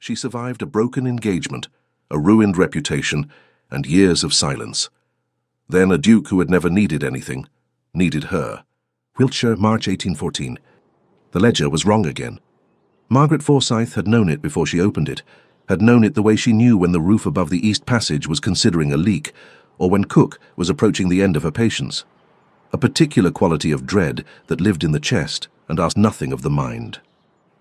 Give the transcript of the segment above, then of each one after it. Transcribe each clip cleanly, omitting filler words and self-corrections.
She survived a broken engagement, a ruined reputation, and years of silence. Then a duke who had never needed anything, needed her. Wiltshire, March 1814. The ledger was wrong again. Margaret Forsyth had known it before she opened it, had known it the way she knew when the roof above the East Passage was considering a leak, or when Cook was approaching the end of her patience. A particular quality of dread that lived in the chest and asked nothing of the mind.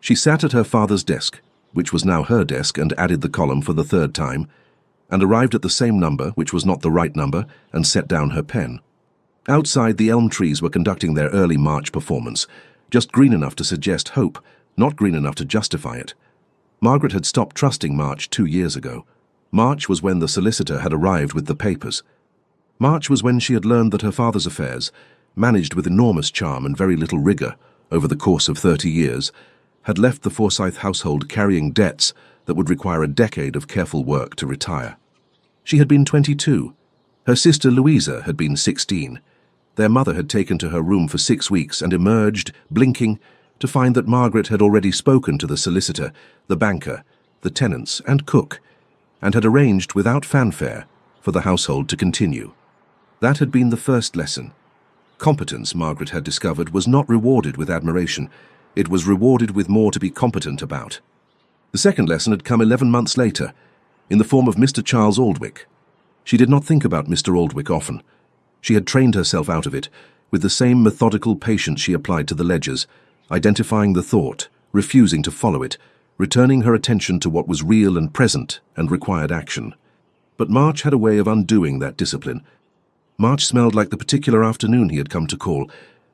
She sat at her father's desk, which was now her desk, and added the column for the third time, and arrived at the same number, which was not the right number, and set down her pen. Outside, the elm trees were conducting their early March performance, just green enough to suggest hope, not green enough to justify it. Margaret had stopped trusting March 2 years ago. March was when the solicitor had arrived with the papers. March was when she had learned that her father's affairs, managed with enormous charm and very little rigour over the course of 30 years, had left the Forsyth household carrying debts that would require a decade of careful work to retire. She had been 22. Her sister Louisa had been 16. Their mother had taken to her room for 6 weeks and emerged, blinking, to find that Margaret had already spoken to the solicitor, the banker, the tenants, and Cook, and had arranged without fanfare for the household to continue. That had been the first lesson. Competence, Margaret had discovered, was not rewarded with admiration. It was rewarded with more to be competent about. The second lesson had come 11 months later, in the form of Mr. Charles Aldwych. She did not think about Mr. Aldwych often. She had trained herself out of it, with the same methodical patience she applied to the ledgers, identifying the thought, refusing to follow it, returning her attention to what was real and present and required action. But March had a way of undoing that discipline. March smelled like the particular afternoon he had come to call,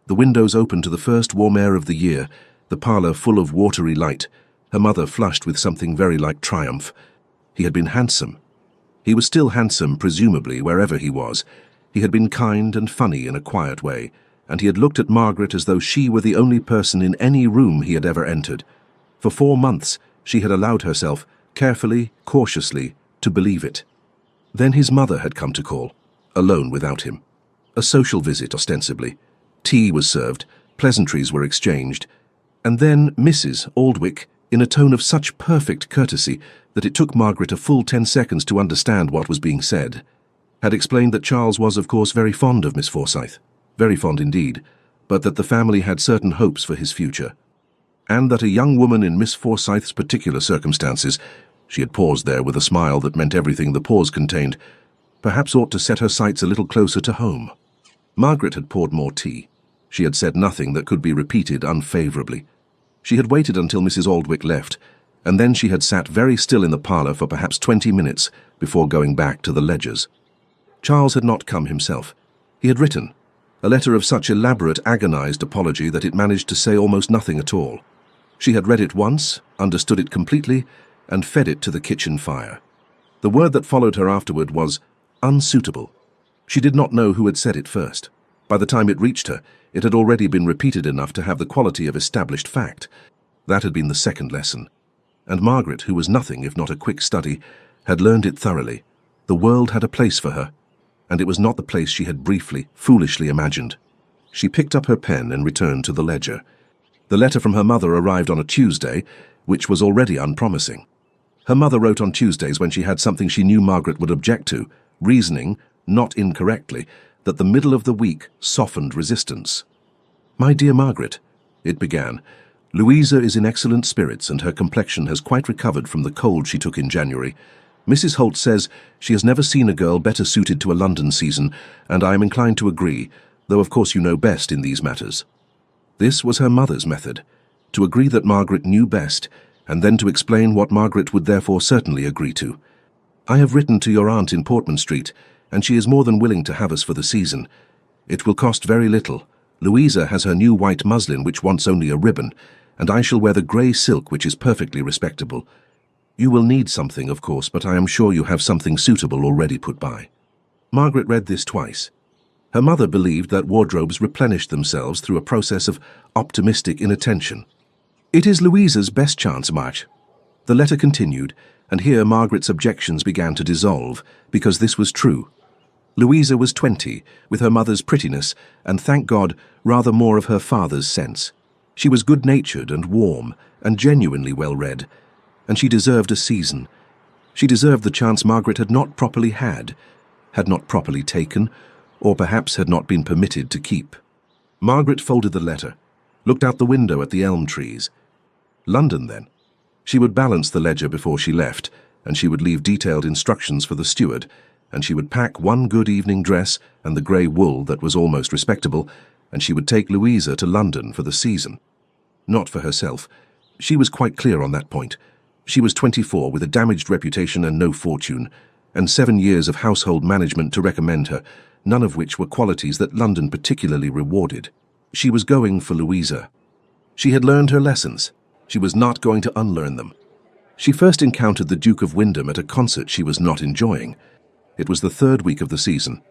the windows open to the first warm air of the year, the parlour full of watery light, her mother flushed with something very like triumph. He had been handsome. He was still handsome, presumably, wherever he was. He had been kind and funny in a quiet way, and he had looked at Margaret as though she were the only person in any room he had ever entered. For 4 months she had allowed herself, carefully, cautiously, to believe it. Then his mother had come to call, alone without him. A social visit, ostensibly. Tea was served, pleasantries were exchanged, and then Mrs. Aldwych, in a tone of such perfect courtesy that it took Margaret a full 10 seconds to understand what was being said, had explained that Charles was, of course, very fond of Miss Forsyth, very fond indeed, but that the family had certain hopes for his future, and that a young woman in Miss Forsyth's particular circumstances, she had paused there with a smile that meant everything the pause contained, perhaps ought to set her sights a little closer to home. Margaret had poured more tea. She had said nothing that could be repeated unfavourably. She had waited until Mrs. Aldwych left, and then she had sat very still in the parlour for perhaps 20 minutes before going back to the ledgers. Charles had not come himself. He had written a letter of such elaborate, agonised apology that it managed to say almost nothing at all. She had read it once, understood it completely, and fed it to the kitchen fire. The word that followed her afterward was unsuitable. She did not know who had said it first. By the time it reached her, it had already been repeated enough to have the quality of established fact. That had been the second lesson. And Margaret, who was nothing if not a quick study, had learned it thoroughly. The world had a place for her, and it was not the place she had briefly, foolishly imagined. She picked up her pen and returned to the ledger. The letter from her mother arrived on a Tuesday, which was already unpromising. Her mother wrote on Tuesdays when she had something she knew Margaret would object to, reasoning, not incorrectly, that the middle of the week softened resistance. "My dear Margaret," it began, "Louisa is in excellent spirits and her complexion has quite recovered from the cold she took in January. Mrs. Holt says she has never seen a girl better suited to a London season, and I am inclined to agree, though of course you know best in these matters." This was her mother's method, to agree that Margaret knew best, and then to explain what Margaret would therefore certainly agree to. "I have written to your aunt in Portman Street, and she is more than willing to have us for the season. It will cost very little. Louisa has her new white muslin which wants only a ribbon, and I shall wear the grey silk which is perfectly respectable. You will need something, of course, but I am sure you have something suitable already put by." Margaret read this twice. Her mother believed that wardrobes replenished themselves through a process of optimistic inattention. "It is Louisa's best chance, March." The letter continued, and here Margaret's objections began to dissolve, because this was true. Louisa was 20, with her mother's prettiness, and, thank God, rather more of her father's sense. She was good-natured and warm, and genuinely well-read, and she deserved a season. She deserved the chance Margaret had not properly had not properly taken, or perhaps had not been permitted to keep. Margaret folded the letter, looked out the window at the elm trees. London, then. She would balance the ledger before she left, and she would leave detailed instructions for the steward, and she would pack one good evening dress and the grey wool that was almost respectable, and she would take Louisa to London for the season. Not for herself. She was quite clear on that point. She was 24 with a damaged reputation and no fortune, and 7 years of household management to recommend her, none of which were qualities that London particularly rewarded. She was going for Louisa. She had learned her lessons. She was not going to unlearn them. She first encountered the Duke of Wyndham at a concert she was not enjoying. It was the 3rd week of the season.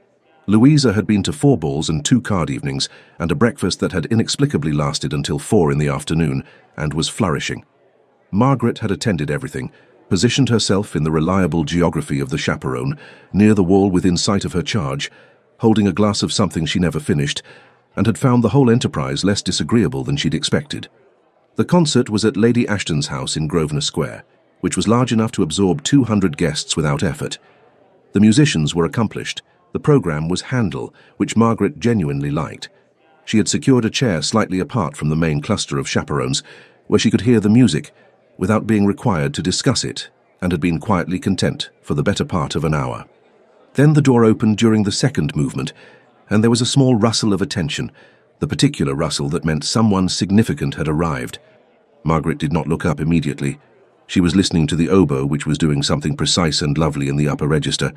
Louisa had been to 4 balls and 2 card evenings, and a breakfast that had inexplicably lasted until 4 in the afternoon, and was flourishing. Margaret had attended everything, positioned herself in the reliable geography of the chaperone, near the wall within sight of her charge, holding a glass of something she never finished, and had found the whole enterprise less disagreeable than she'd expected. The concert was at Lady Ashton's house in Grosvenor Square, which was large enough to absorb 200 guests without effort. The musicians were accomplished. The programme was Handel, which Margaret genuinely liked. She had secured a chair slightly apart from the main cluster of chaperones, where she could hear the music, without being required to discuss it, and had been quietly content for the better part of an hour. Then the door opened during the 2nd movement, and there was a small rustle of attention, the particular rustle that meant someone significant had arrived. Margaret did not look up immediately. She was listening to the oboe, which was doing something precise and lovely in the upper register,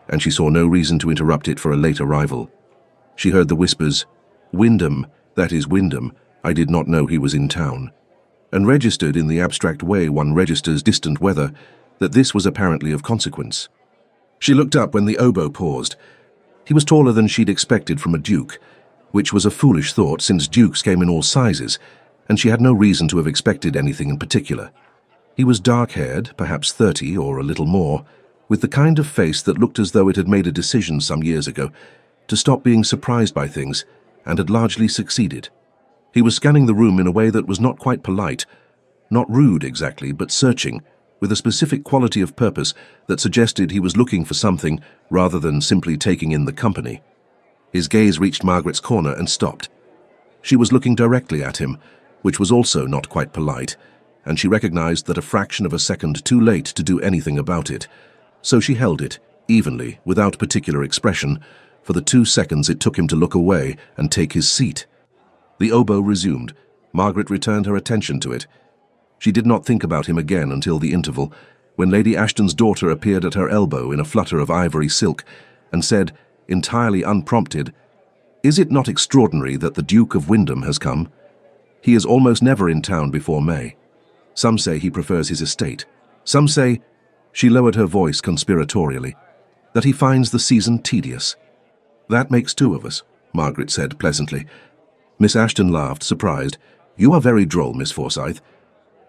and she saw no reason to interrupt it for a late arrival. She heard the whispers, "Wyndham, that is Wyndham, I did not know he was in town," and registered in the abstract way one registers distant weather that this was apparently of consequence. She looked up when the oboe paused. He was taller than she'd expected from a duke, which was a foolish thought since dukes came in all sizes, and she had no reason to have expected anything in particular. He was dark-haired, perhaps 30 or a little more, with the kind of face that looked as though it had made a decision some years ago to stop being surprised by things, and had largely succeeded. He was scanning the room in a way that was not quite polite, not rude exactly, but searching, with a specific quality of purpose that suggested he was looking for something rather than simply taking in the company. His gaze reached Margaret's corner and stopped. She was looking directly at him, which was also not quite polite, and she recognized that a fraction of a second too late to do anything about it. So she held it, evenly, without particular expression, for the 2 seconds it took him to look away and take his seat. The oboe resumed. Margaret returned her attention to it. She did not think about him again until the interval, when Lady Ashton's daughter appeared at her elbow in a flutter of ivory silk, and said, entirely unprompted, "Is it not extraordinary that the Duke of Wyndham has come? He is almost never in town before May. Some say he prefers his estate. Some say," she lowered her voice conspiratorially, "that he finds the season tedious." "That makes 2 of us," Margaret said pleasantly. Miss Ashton laughed, surprised. "You are very droll, Miss Forsyth."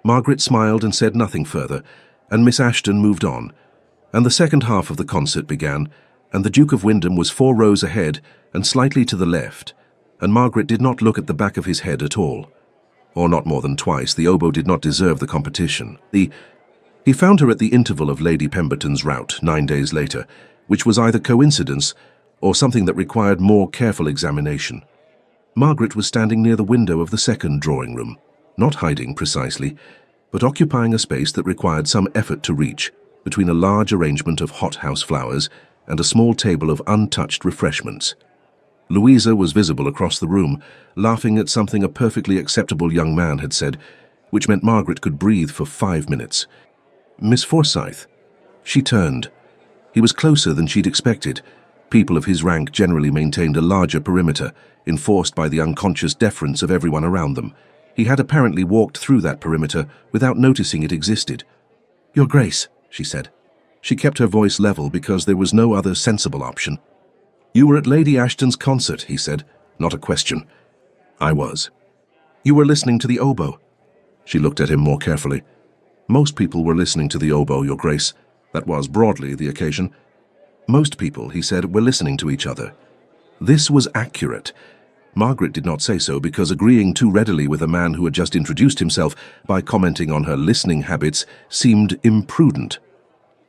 Margaret smiled and said nothing further, and Miss Ashton moved on, and the second half of the concert began, and the Duke of Wyndham was 4 rows ahead and slightly to the left, and Margaret did not look at the back of his head at all. Or not more than twice. The oboe did not deserve the competition. He found her at the interval of Lady Pemberton's rout 9 days later, which was either coincidence or something that required more careful examination. Margaret was standing near the window of the 2nd drawing-room, not hiding precisely, but occupying a space that required some effort to reach, between a large arrangement of hothouse flowers and a small table of untouched refreshments. Louisa was visible across the room, laughing at something a perfectly acceptable young man had said, which meant Margaret could breathe for 5 minutes. "Miss Forsyth." She turned. He was closer than she'd expected. People of his rank generally maintained a larger perimeter, enforced by the unconscious deference of everyone around them. He had apparently walked through that perimeter without noticing it existed. "Your Grace," she said. She kept her voice level because there was no other sensible option. "You were at Lady Ashton's concert," he said, not a question. "I was." "You were listening to the oboe." She looked at him more carefully. "Most people were listening to the oboe, Your Grace. That was, broadly, the occasion." "Most people," he said, "were listening to each other." This was accurate. Margaret did not say so because agreeing too readily with a man who had just introduced himself by commenting on her listening habits seemed imprudent.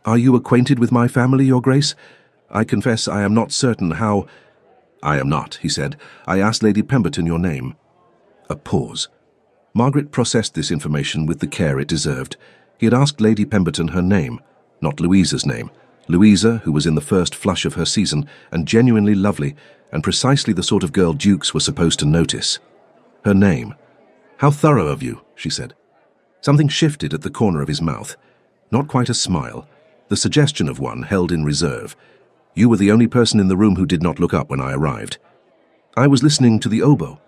"Are you acquainted with my family, Your Grace? I confess I am not certain how—" "I am not," he said. "I asked Lady Pemberton your name." A pause. Margaret processed this information with the care it deserved. He had asked Lady Pemberton her name, not Louisa's name. Louisa, who was in the first flush of her season, and genuinely lovely, and precisely the sort of girl dukes were supposed to notice. Her name. "How thorough of you," she said. Something shifted at the corner of his mouth. Not quite a smile, the suggestion of one held in reserve. "You were the only person in the room who did not look up when I arrived." "I was listening to the oboe."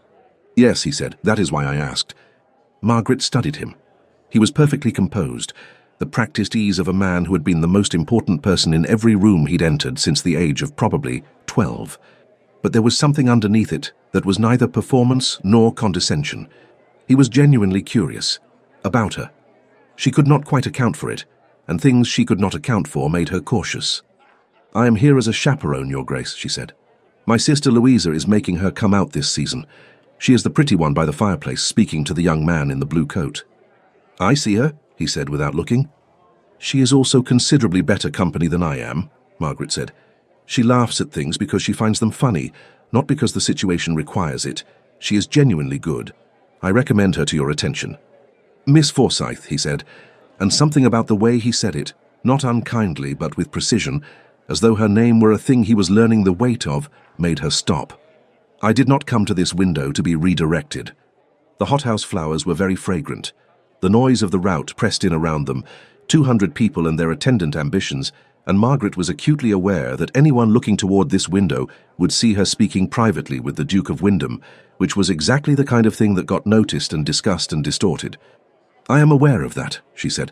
"Yes," he said, "that is why I asked." Margaret studied him. He was perfectly composed, the practiced ease of a man who had been the most important person in every room he'd entered since the age of probably 12. But there was something underneath it that was neither performance nor condescension. He was genuinely curious. About her. She could not quite account for it, and things she could not account for made her cautious. "I am here as a chaperone, Your Grace," she said. "My sister Louisa is making her come out this season. She is the pretty one by the fireplace, speaking to the young man in the blue coat." "I see her," he said without looking. "She is also considerably better company than I am," Margaret said. "She laughs at things because she finds them funny, not because the situation requires it. She is genuinely good. I recommend her to your attention." "Miss Forsyth," he said, and something about the way he said it, not unkindly but with precision, as though her name were a thing he was learning the weight of, made her stop. "I did not come to this window to be redirected." The hothouse flowers were very fragrant. The noise of the rout pressed in around them, 200 people and their attendant ambitions, and Margaret was acutely aware that anyone looking toward this window would see her speaking privately with the Duke of Wyndham, which was exactly the kind of thing that got noticed and discussed and distorted. "I am aware of that," she said.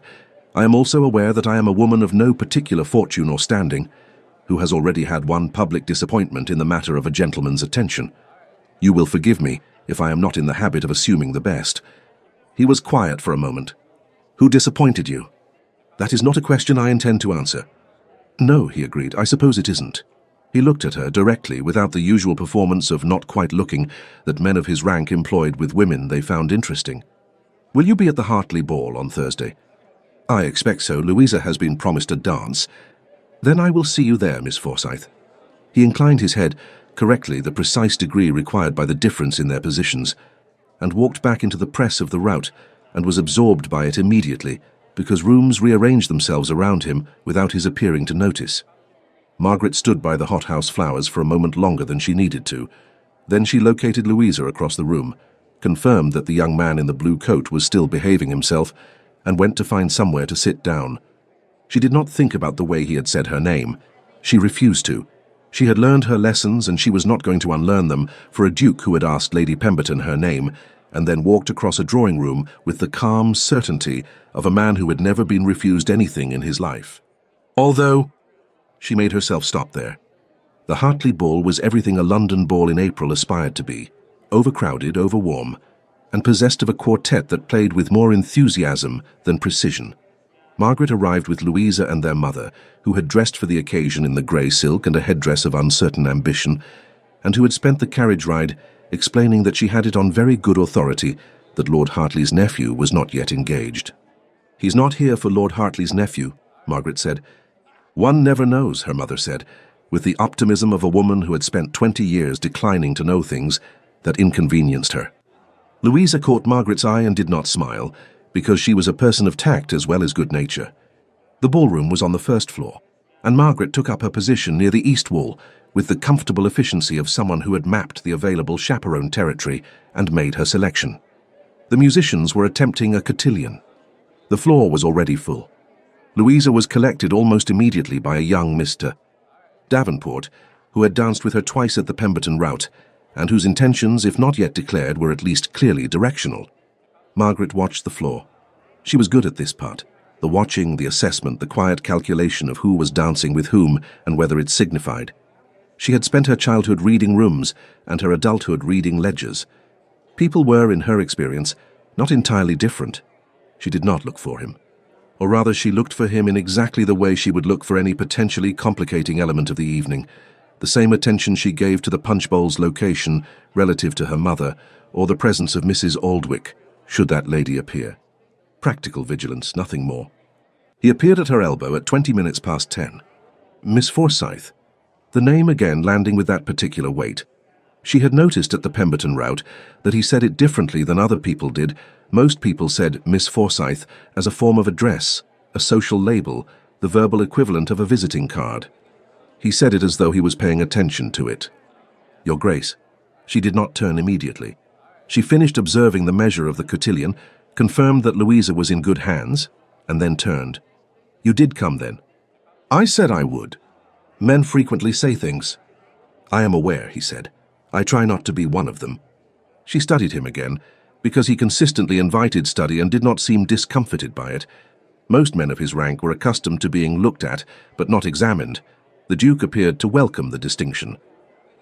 "I am also aware that I am a woman of no particular fortune or standing, who has already had one public disappointment in the matter of a gentleman's attention. You will forgive me if I am not in the habit of assuming the best." He was quiet for a moment. "Who disappointed you?" "That is not a question I intend to answer." "No," he agreed, "I suppose it isn't." He looked at her directly, without the usual performance of not quite looking that men of his rank employed with women they found interesting. "Will you be at the Hartley ball on Thursday?" "I expect so. Louisa has been promised a dance." "Then I will see you there, Miss Forsyth." He inclined his head, correctly the precise degree required by the difference in their positions, and walked back into the press of the rout, and was absorbed by it immediately, because rooms rearranged themselves around him without his appearing to notice. Margaret stood by the hothouse flowers for a moment longer than she needed to. Then she located Louisa across the room, confirmed that the young man in the blue coat was still behaving himself, and went to find somewhere to sit down. She did not think about the way he had said her name. She refused to. She had learned her lessons, and she was not going to unlearn them for a duke who had asked Lady Pemberton her name, and then walked across a drawing room with the calm certainty of a man who had never been refused anything in his life. Although, she made herself stop there. The Hartley ball was everything a London ball in April aspired to be, overcrowded, overwarm, and possessed of a quartet that played with more enthusiasm than precision. Margaret arrived with Louisa and their mother, who had dressed for the occasion in the grey silk and a headdress of uncertain ambition, and who had spent the carriage ride explaining that she had it on very good authority that Lord Hartley's nephew was not yet engaged. "He's not here for Lord Hartley's nephew," Margaret said. "One never knows," her mother said, with the optimism of a woman who had spent 20 years declining to know things that inconvenienced her. Louisa caught Margaret's eye and did not smile, because she was a person of tact as well as good nature. The ballroom was on the first floor, and Margaret took up her position near the east wall with the comfortable efficiency of someone who had mapped the available chaperone territory and made her selection. The musicians were attempting a cotillion. The floor was already full. Louisa was collected almost immediately by a young Mr. Davenport, who had danced with her twice at the Pemberton rout, and whose intentions, if not yet declared, were at least clearly directional. Margaret watched the floor. She was good at this part, the watching, the assessment, the quiet calculation of who was dancing with whom and whether it signified. She had spent her childhood reading rooms and her adulthood reading ledgers. People were, in her experience, not entirely different. She did not look for him. Or rather, she looked for him in exactly the way she would look for any potentially complicating element of the evening, the the same attention she gave to the punchbowl's location relative to her mother, or the presence of Mrs. Aldwick, should that lady appear. Practical vigilance, nothing more. He appeared at her elbow at 20 minutes past 10. Miss Forsyth. The name again landing with that particular weight. She had noticed at the Pemberton rout that he said it differently than other people did. Most people said Miss Forsyth as a form of address, a social label, the verbal equivalent of a visiting card. He said it as though he was paying attention to it. Your Grace. She did not turn immediately. She finished observing the measure of the cotillion, confirmed that Louisa was in good hands, and then turned. You did come then? I said I would. Men frequently say things. I am aware, he said. I try not to be one of them. She studied him again, because he consistently invited study and did not seem discomfited by it. Most men of his rank were accustomed to being looked at, but not examined. The Duke appeared to welcome the distinction.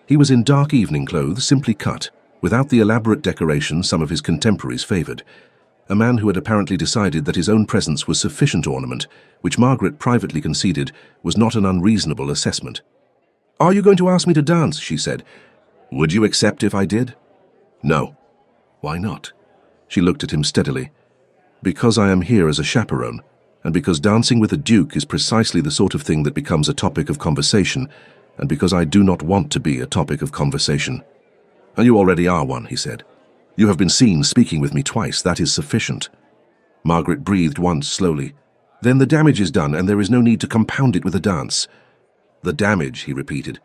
He was in dark evening clothes, simply cut, without the elaborate decoration some of his contemporaries favoured. A man who had apparently decided that his own presence was sufficient ornament, which Margaret privately conceded was not an unreasonable assessment. Are you going to ask me to dance? She said. Would you accept if I did? No. Why not? She looked at him steadily. Because I am here as a chaperone, and because dancing with a duke is precisely the sort of thing that becomes a topic of conversation, and because I do not want to be a topic of conversation. And you already are one, he said. You have been seen speaking with me twice, that is sufficient. Margaret breathed once slowly. Then the damage is done, and there is no need to compound it with a dance. The damage, he repeated.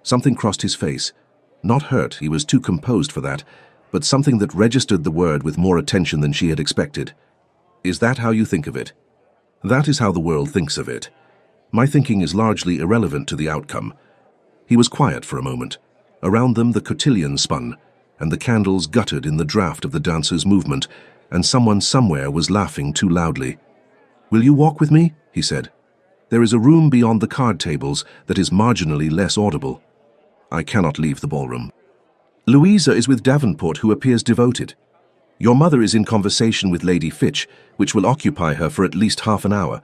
Something crossed his face. Not hurt, he was too composed for that, but something that registered the word with more attention than she had expected. Is that how you think of it? That is how the world thinks of it. My thinking is largely irrelevant to the outcome. He was quiet for a moment. Around them the cotillion spun, and the candles guttered in the draught of the dancer's movement, and someone somewhere was laughing too loudly. Will you walk with me? He said. There is a room beyond the card tables that is marginally less audible. I cannot leave the ballroom. Louisa is with Davenport, who appears devoted. Your mother is in conversation with Lady Fitch, which will occupy her for at least half an hour.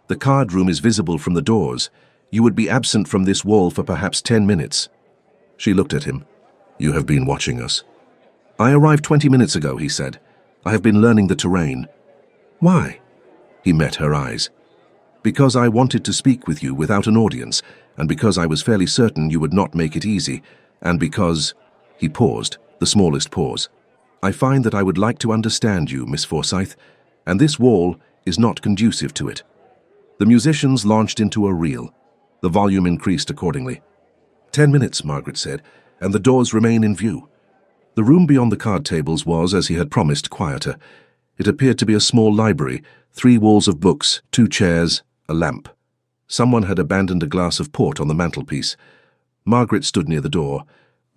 The card room is visible from the doors. You would be absent from this wall for perhaps 10 minutes. She looked at him. You have been watching us. I arrived 20 minutes ago, he said. I have been learning the terrain. Why? He met her eyes. Because I wanted to speak with you without an audience, and because I was fairly certain you would not make it easy, and because... He paused, the smallest pause. I find that I would like to understand you, Miss Forsyth, and this wall is not conducive to it. The musicians launched into a reel. The volume increased accordingly. 10 minutes, Margaret said, and the doors remain in view. The room beyond the card tables was, as he had promised, quieter. It appeared to be a small library, 3 walls of books, 2 chairs, a lamp. Someone had abandoned a glass of port on the mantelpiece. Margaret stood near the door.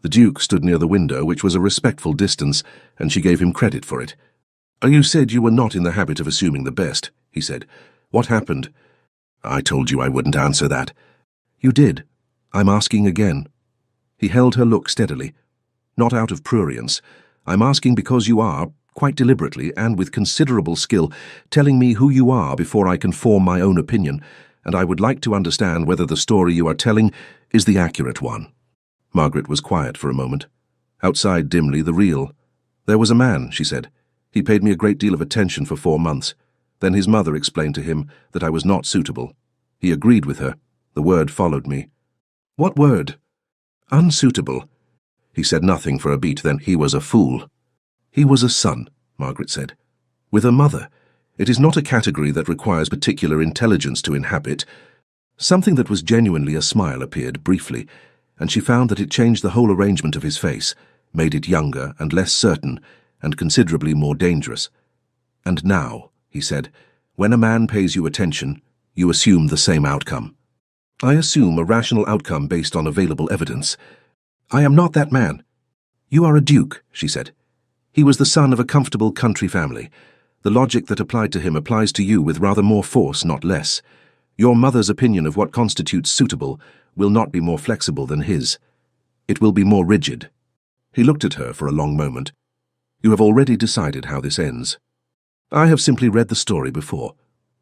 The Duke stood near the window, which was a respectful distance, and she gave him credit for it. You said you were not in the habit of assuming the best, he said. What happened? I told you I wouldn't answer that. You did. I'm asking again. He held her look steadily. Not out of prurience. I'm asking because you are, quite deliberately and with considerable skill, telling me who you are before I can form my own opinion, and I would like to understand whether the story you are telling is the accurate one. Margaret was quiet for a moment. Outside dimly the reel. There was a man, she said. He paid me a great deal of attention for 4 months. Then his mother explained to him that I was not suitable. He agreed with her. The word followed me. What word? Unsuitable. He said nothing for a beat, then he was a fool. He was a son, Margaret said. With a mother. It is not a category that requires particular intelligence to inhabit. Something that was genuinely a smile appeared briefly, and she found that it changed the whole arrangement of his face, made it younger and less certain, and considerably more dangerous. And now, he said, when a man pays you attention, you assume the same outcome. I assume a rational outcome based on available evidence. I am not that man. You are a duke, she said. He was the son of a comfortable country family. The logic that applied to him applies to you with rather more force, not less. Your mother's opinion of what constitutes suitable will not be more flexible than his. It will be more rigid. He looked at her for a long moment. You have already decided how this ends. I have simply read the story before.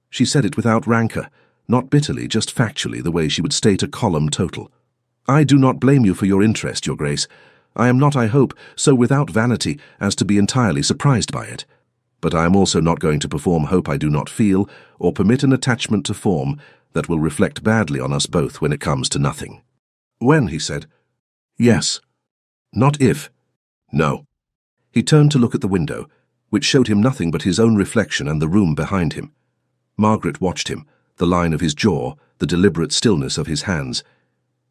She said it without rancour, not bitterly, just factually, the way she would state a column total. I do not blame you for your interest, Your Grace. I am not, I hope, so without vanity as to be entirely surprised by it. But I am also not going to perform hope I do not feel, or permit an attachment to form that will reflect badly on us both when it comes to nothing. When, he said. Yes. Not if. No. He turned to look at the window, which showed him nothing but his own reflection and the room behind him. Margaret watched him, the line of his jaw, the deliberate stillness of his hands.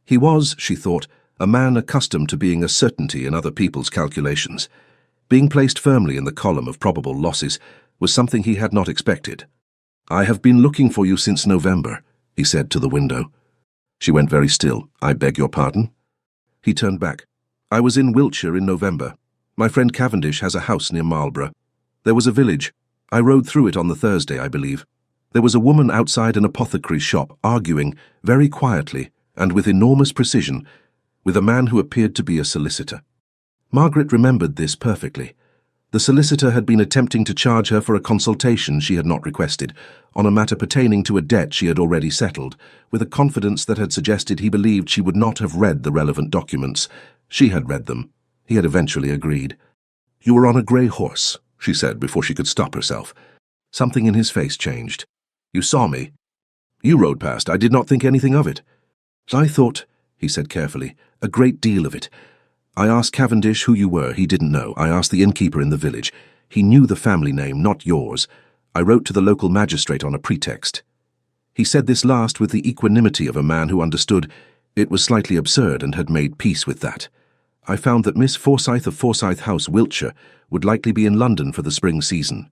He was, she thought, a man accustomed to being a certainty in other people's calculations. Being placed firmly in the column of probable losses was something he had not expected. I have been looking for you since November, he said to the window. She went very still. I beg your pardon? He turned back. I was in Wiltshire in November. My friend Cavendish has a house near Marlborough. There was a village. I rode through it on the Thursday, I believe. There was a woman outside an apothecary's shop arguing, very quietly and with enormous precision, with a man who appeared to be a solicitor. Margaret remembered this perfectly. The solicitor had been attempting to charge her for a consultation she had not requested, on a matter pertaining to a debt she had already settled, with a confidence that had suggested he believed she would not have read the relevant documents. She had read them. He had eventually agreed. You were on a grey horse, she said before she could stop herself. Something in his face changed. You saw me. You rode past. I did not think anything of it. I thought, he said carefully, a great deal of it. I asked Cavendish who you were. He didn't know. I asked the innkeeper in the village. He knew the family name, not yours. I wrote to the local magistrate on a pretext. He said this last with the equanimity of a man who understood it was slightly absurd and had made peace with that. I found that Miss Forsyth of Forsyth House, Wiltshire, would likely be in London for the spring season.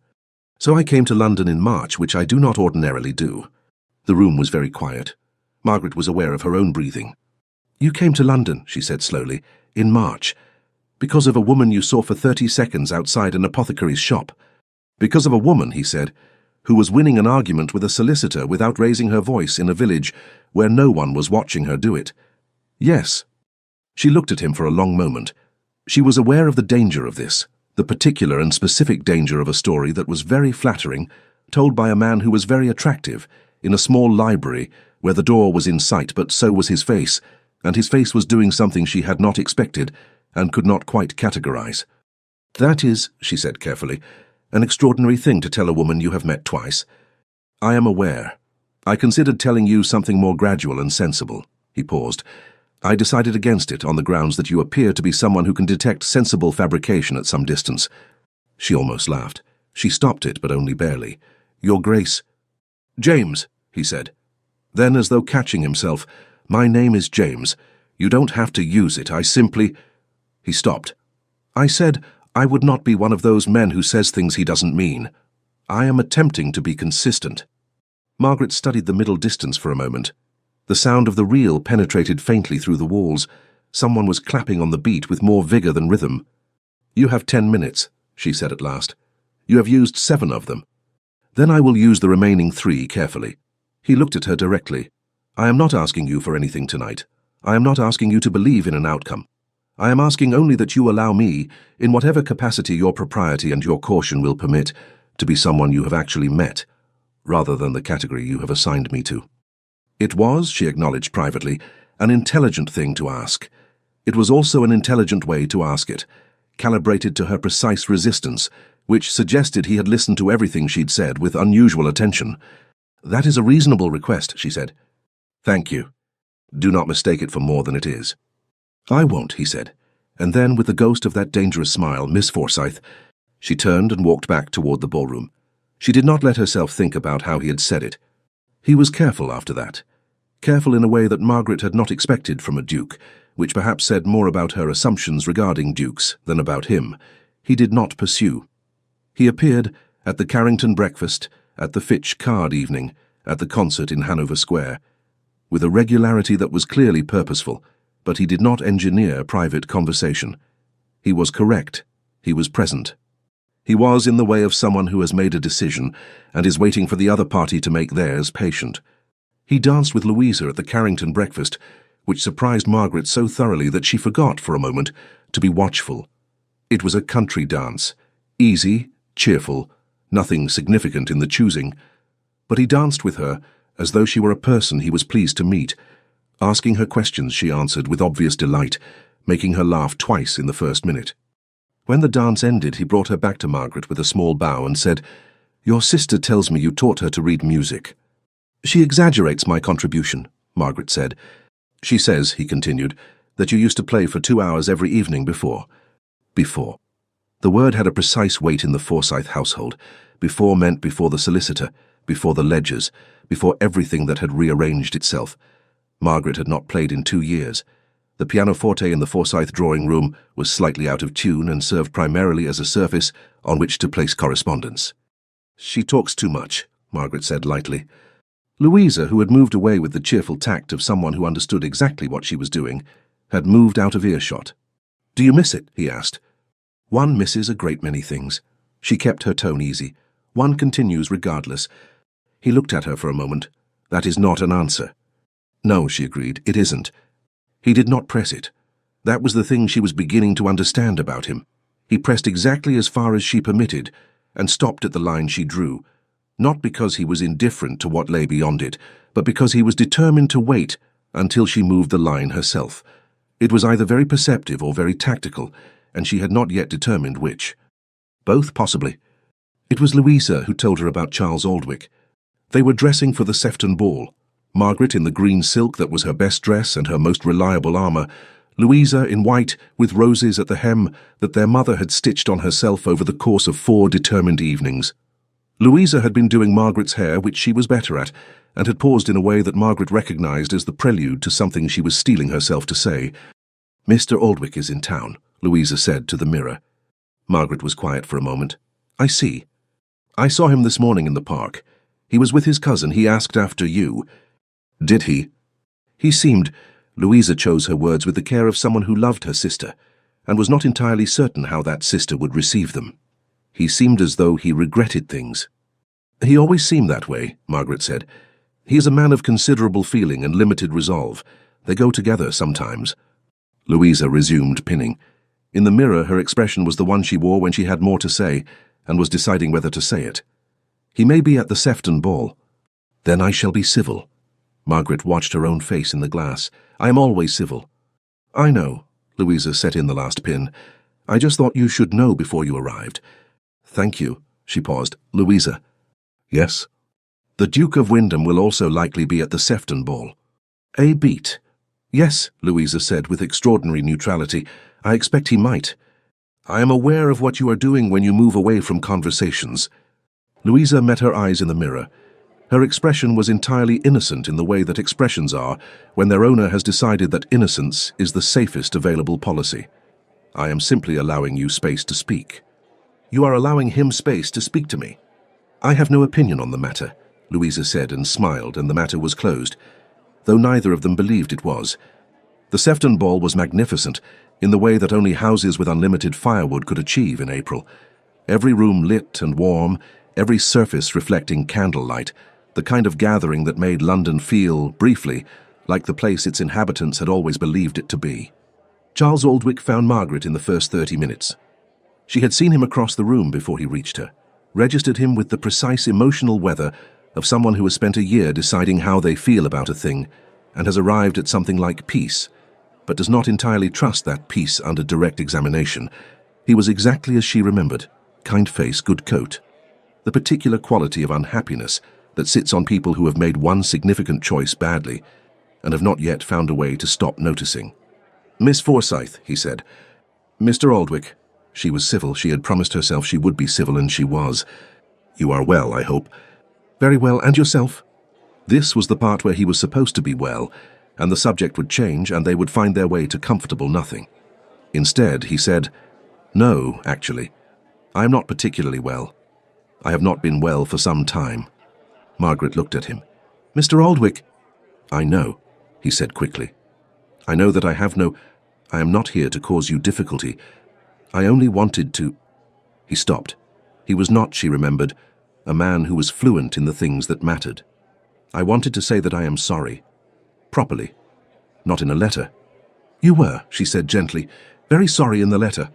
So I came to London in March, which I do not ordinarily do. The room was very quiet. Margaret was aware of her own breathing. You came to London, she said slowly, in March, because of a woman you saw for 30 seconds outside an apothecary's shop. Because of a woman, he said, who was winning an argument with a solicitor without raising her voice in a village where no one was watching her do it. Yes. She looked at him for a long moment. She was aware of the danger of this, the particular and specific danger of a story that was very flattering, told by a man who was very attractive, in a small library where the door was in sight but so was his face, and his face was doing something she had not expected and could not quite categorize. That is, she said carefully, an extraordinary thing to tell a woman you have met twice. I am aware. I considered telling you something more gradual and sensible. He paused. I decided against it on the grounds that you appear to be someone who can detect sensible fabrication at some distance. She almost laughed. She stopped it, but only barely. Your Grace. James, he said. Then, as though catching himself, my name is James. You don't have to use it. I simply... He stopped. I said I would not be one of those men who says things he doesn't mean. I am attempting to be consistent. Margaret studied the middle distance for a moment. The sound of the reel penetrated faintly through the walls. Someone was clapping on the beat with more vigor than rhythm. You have 10 minutes, she said at last. You have used 7 of them. Then I will use the remaining 3 carefully. He looked at her directly. I am not asking you for anything tonight. I am not asking you to believe in an outcome. I am asking only that you allow me, in whatever capacity your propriety and your caution will permit, to be someone you have actually met, rather than the category you have assigned me to. It was, she acknowledged privately, an intelligent thing to ask. It was also an intelligent way to ask it, calibrated to her precise resistance, which suggested he had listened to everything she'd said with unusual attention. That is a reasonable request, she said. Thank you. Do not mistake it for more than it is. I won't, he said, and then, with the ghost of that dangerous smile, Miss Forsyth, she turned and walked back toward the ballroom. She did not let herself think about how he had said it. He was careful after that, careful in a way that Margaret had not expected from a duke, which perhaps said more about her assumptions regarding dukes than about him. He did not pursue. He appeared at the Carrington breakfast, at the Fitch card evening, at the concert in Hanover Square, with a regularity that was clearly purposeful, but he did not engineer private conversation. He was correct. He was present. He was in the way of someone who has made a decision and is waiting for the other party to make theirs patient. He danced with Louisa at the Carrington breakfast, which surprised Margaret so thoroughly that she forgot for a moment to be watchful. It was a country dance, easy, cheerful, nothing significant in the choosing, but he danced with her as though she were a person he was pleased to meet, Asking her questions, she answered with obvious delight, making her laugh twice in the first minute. When the dance ended, he brought her back to Margaret with a small bow and said, "Your sister tells me you taught her to read music." "She exaggerates my contribution," Margaret said. "She says," he continued, "that you used to play for 2 hours every evening before." Before. The word had a precise weight in the Forsyth household. Before meant before the solicitor, before the ledgers, before everything that had rearranged itself. Margaret had not played in 2 years. The pianoforte in the Forsyth drawing room was slightly out of tune and served primarily as a surface on which to place correspondence. "She talks too much," Margaret said lightly. Louisa, who had moved away with the cheerful tact of someone who understood exactly what she was doing, had moved out of earshot. "Do you miss it?" he asked. "One misses a great many things." She kept her tone easy. "One continues regardless." He looked at her for a moment. "That is not an answer." "No," she agreed, "it isn't." He did not press it. That was the thing she was beginning to understand about him. He pressed exactly as far as she permitted, and stopped at the line she drew, not because he was indifferent to what lay beyond it, but because he was determined to wait until she moved the line herself. It was either very perceptive or very tactical, and she had not yet determined which. Both, possibly. It was Louisa who told her about Charles Aldwych. They were dressing for the Sefton ball. Margaret in the green silk that was her best dress and her most reliable armour, Louisa in white with roses at the hem that their mother had stitched on herself over the course of 4 determined evenings. Louisa had been doing Margaret's hair, which she was better at, and had paused in a way that Margaret recognised as the prelude to something she was steeling herself to say. "Mr. Aldwych is in town," Louisa said to the mirror. Margaret was quiet for a moment. "I see. I saw him this morning in the park. He was with his cousin. He asked after you." "Did he?" "He seemed—" Louisa chose her words with the care of someone who loved her sister, and was not entirely certain how that sister would receive them. "He seemed as though he regretted things." "He always seemed that way," Margaret said. "He is a man of considerable feeling and limited resolve. They go together sometimes." Louisa resumed pinning. In the mirror, her expression was the one she wore when she had more to say, and was deciding whether to say it. "He may be at the Sefton ball." "Then I shall be civil." Margaret watched her own face in the glass. "I am always civil." "I know," Louisa set in the last pin. "I just thought you should know before you arrived." "Thank you." She paused. "Louisa." "Yes?" "The Duke of Wyndham will also likely be at the Sefton ball." "A beat." "Yes," Louisa said with extraordinary neutrality. "I expect he might. I am aware of what you are doing when you move away from conversations." Louisa met her eyes in the mirror. Her expression was entirely innocent in the way that expressions are when their owner has decided that innocence is the safest available policy. "I am simply allowing you space to speak." "You are allowing him space to speak to me." "I have no opinion on the matter," Louisa said and smiled, and the matter was closed, though neither of them believed it was. The Sefton ball was magnificent, in the way that only houses with unlimited firewood could achieve in April. Every room lit and warm, every surface reflecting candlelight, the kind of gathering that made London feel, briefly, like the place its inhabitants had always believed it to be. Charles Aldwych found Margaret in the first 30 minutes. She had seen him across the room before he reached her, registered him with the precise emotional weather of someone who has spent a year deciding how they feel about a thing, and has arrived at something like peace, but does not entirely trust that peace under direct examination. He was exactly as she remembered, kind face, good coat. The particular quality of unhappiness that sits on people who have made one significant choice badly and have not yet found a way to stop noticing. "Miss Forsyth," he said. "Mr. Aldwych." She was civil. She had promised herself she would be civil, and she was. "You are well, I hope." "Very well, and yourself?" This was the part where he was supposed to be well, and the subject would change, and they would find their way to comfortable nothing. Instead, he said, "No, actually. I am not particularly well. I have not been well for some time." Margaret looked at him. "Mr. Aldwych." "I know," he said quickly. "I know that I am not here to cause you difficulty. I only wanted to—" He stopped. He was not, she remembered, a man who was fluent in the things that mattered. "I wanted to say that I am sorry. Properly. Not in a letter." "You were," she said gently, "very sorry in the letter."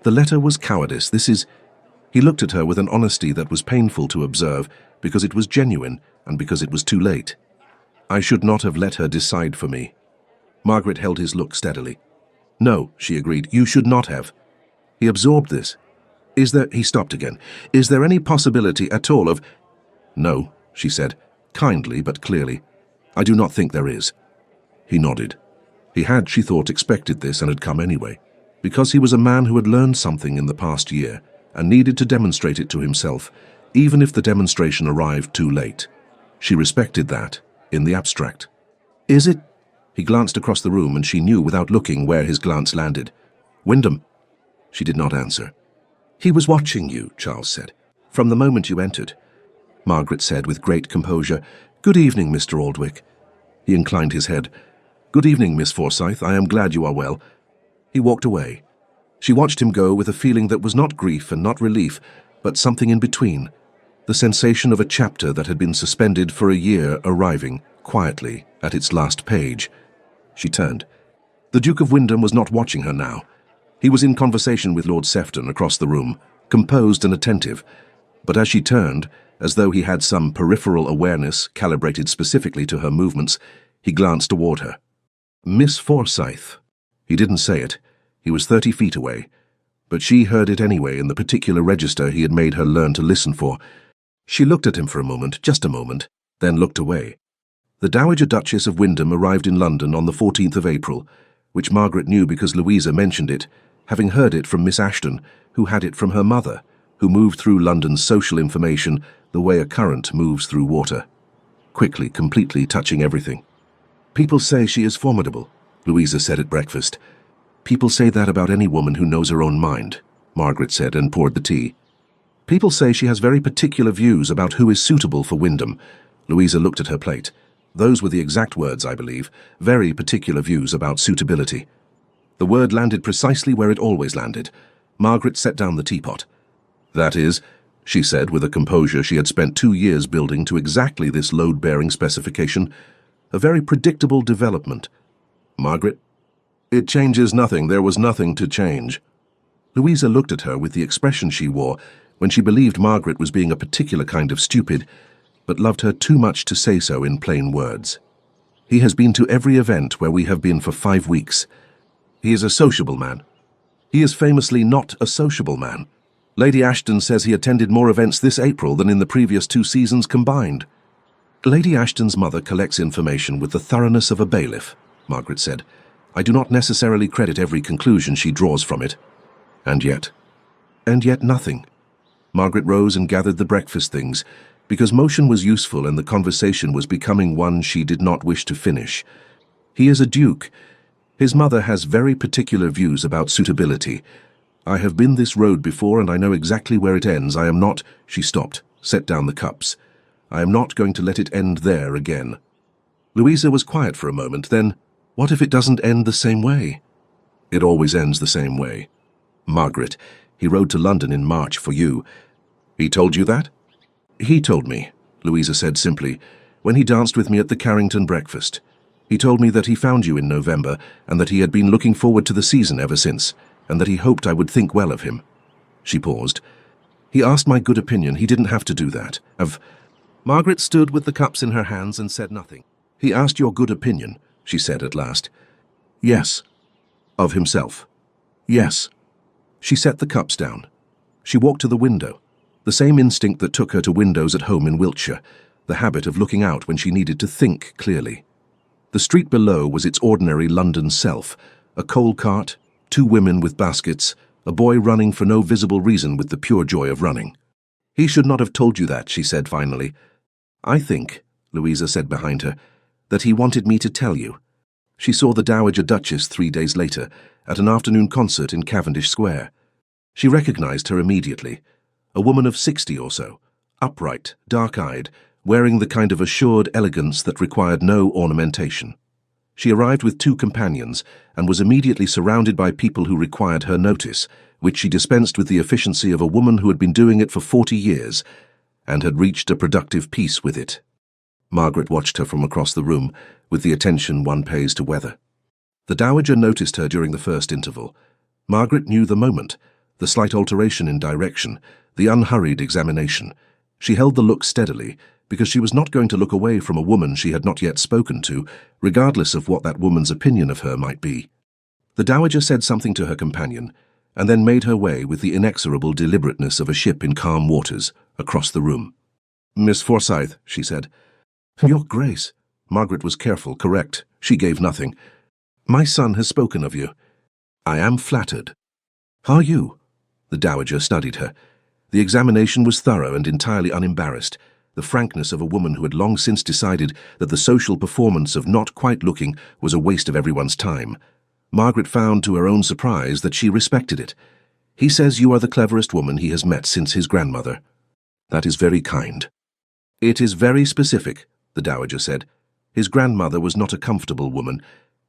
"The letter was cowardice. This is—" He looked at her with an honesty that was painful to observe, because it was genuine and because it was too late. I should not have let her decide for me. Margaret held his look steadily. No, she agreed, you should not have. He absorbed this. He stopped again. Is there any possibility at all of... No, she said, kindly but clearly. I do not think there is. He nodded. He had, she thought, expected this and had come anyway, because he was a man who had learned something in the past year and needed to demonstrate it to himself, even if the demonstration arrived too late. She respected that, in the abstract. Is it? He glanced across the room and she knew without looking where his glance landed. Wyndham. She did not answer. He was watching you, Charles said, from the moment you entered. Margaret said with great composure, Good evening, Mr. Aldwych. He inclined his head. Good evening, Miss Forsyth. I am glad you are well. He walked away. She watched him go with a feeling that was not grief and not relief, but something in between. The sensation of a chapter that had been suspended for a year arriving, quietly, at its last page. She turned. The Duke of Wyndham was not watching her now. He was in conversation with Lord Sefton across the room, composed and attentive. But as she turned, as though he had some peripheral awareness calibrated specifically to her movements, he glanced toward her. Miss Forsyth. He didn't say it. He was 30 feet away. But she heard it anyway in the particular register he had made her learn to listen for. She looked at him for a moment, just a moment, then looked away. The Dowager Duchess of Wyndham arrived in London on the 14th of April, which Margaret knew because Louisa mentioned it, having heard it from Miss Ashton, who had it from her mother, who moved through London's social information the way a current moves through water, quickly, completely touching everything. People say she is formidable, Louisa said at breakfast. People say that about any woman who knows her own mind, Margaret said and poured the tea. People say she has very particular views about who is suitable for Wyndham. Louisa looked at her plate. Those were the exact words, I believe, very particular views about suitability. The word landed precisely where it always landed. Margaret set down the teapot. That is, she said with a composure she had spent 2 years building to exactly this load-bearing specification, a very predictable development. Margaret? It changes nothing. There was nothing to change. Louisa looked at her with the expression she wore when she believed Margaret was being a particular kind of stupid, but loved her too much to say so in plain words. He has been to every event where we have been for 5 weeks. He is a sociable man. He is famously not a sociable man. Lady Ashton says he attended more events this April than in the previous 2 seasons combined. Lady Ashton's mother collects information with the thoroughness of a bailiff, Margaret said. I do not necessarily credit every conclusion she draws from it. And yet nothing. Margaret rose and gathered the breakfast things, because motion was useful and the conversation was becoming one she did not wish to finish. He is a duke. His mother has very particular views about suitability. I have been this road before and I know exactly where it ends. I am not... She stopped, set down the cups. I am not going to let it end there again. Louisa was quiet for a moment, then, what if it doesn't end the same way? It always ends the same way. Margaret, he rode to London in March for you. He told you that? He told me, Louisa said simply, when he danced with me at the Carrington breakfast. He told me that he found you in November and that he had been looking forward to the season ever since, and that he hoped I would think well of him. She paused. He asked my good opinion. He didn't have to do that. Margaret stood with the cups in her hands and said nothing. He asked your good opinion, she said at last. Yes. Of himself. Yes. She set the cups down. She walked to the window. The same instinct that took her to windows at home in Wiltshire, the habit of looking out when she needed to think clearly. The street below was its ordinary London self, a coal cart, 2 women with baskets, a boy running for no visible reason with the pure joy of running. He should not have told you that, she said finally. I think, Louisa said behind her, that he wanted me to tell you. She saw the Dowager Duchess 3 days later at an afternoon concert in Cavendish Square. She recognized her immediately, a woman of 60 or so, upright, dark-eyed, wearing the kind of assured elegance that required no ornamentation. She arrived with 2 companions and was immediately surrounded by people who required her notice, which she dispensed with the efficiency of a woman who had been doing it for 40 years and had reached a productive peace with it. Margaret watched her from across the room with the attention one pays to weather. The Dowager noticed her during the first interval. Margaret knew the moment, the slight alteration in direction, the unhurried examination. She held the look steadily, because she was not going to look away from a woman she had not yet spoken to, regardless of what that woman's opinion of her might be. The dowager said something to her companion, and then made her way with the inexorable deliberateness of a ship in calm waters across the room. "Miss Forsyth," she said. "Your Grace." Margaret was careful, correct. She gave nothing. "My son has spoken of you. I am flattered." "Are you?" The dowager studied her. The examination was thorough and entirely unembarrassed, the frankness of a woman who had long since decided that the social performance of not quite looking was a waste of everyone's time. Margaret found to her own surprise that she respected it. "He says you are the cleverest woman he has met since his grandmother." "That is very kind." "It is very specific," the dowager said. "His grandmother was not a comfortable woman.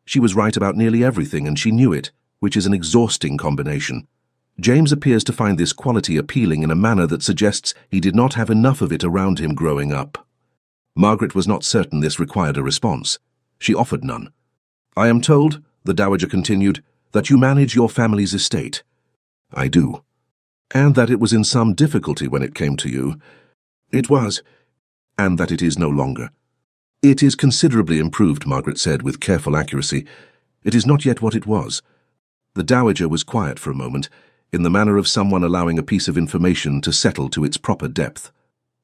She was right about nearly everything, and she knew it, which is an exhausting combination. James appears to find this quality appealing in a manner that suggests he did not have enough of it around him growing up." Margaret was not certain this required a response. She offered none. "I am told," the dowager continued, "that you manage your family's estate." "I do." "And that it was in some difficulty when it came to you." "It was." "And that it is no longer." "It is considerably improved," Margaret said with careful accuracy. "It is not yet what it was." The dowager was quiet for a moment, in the manner of someone allowing a piece of information to settle to its proper depth.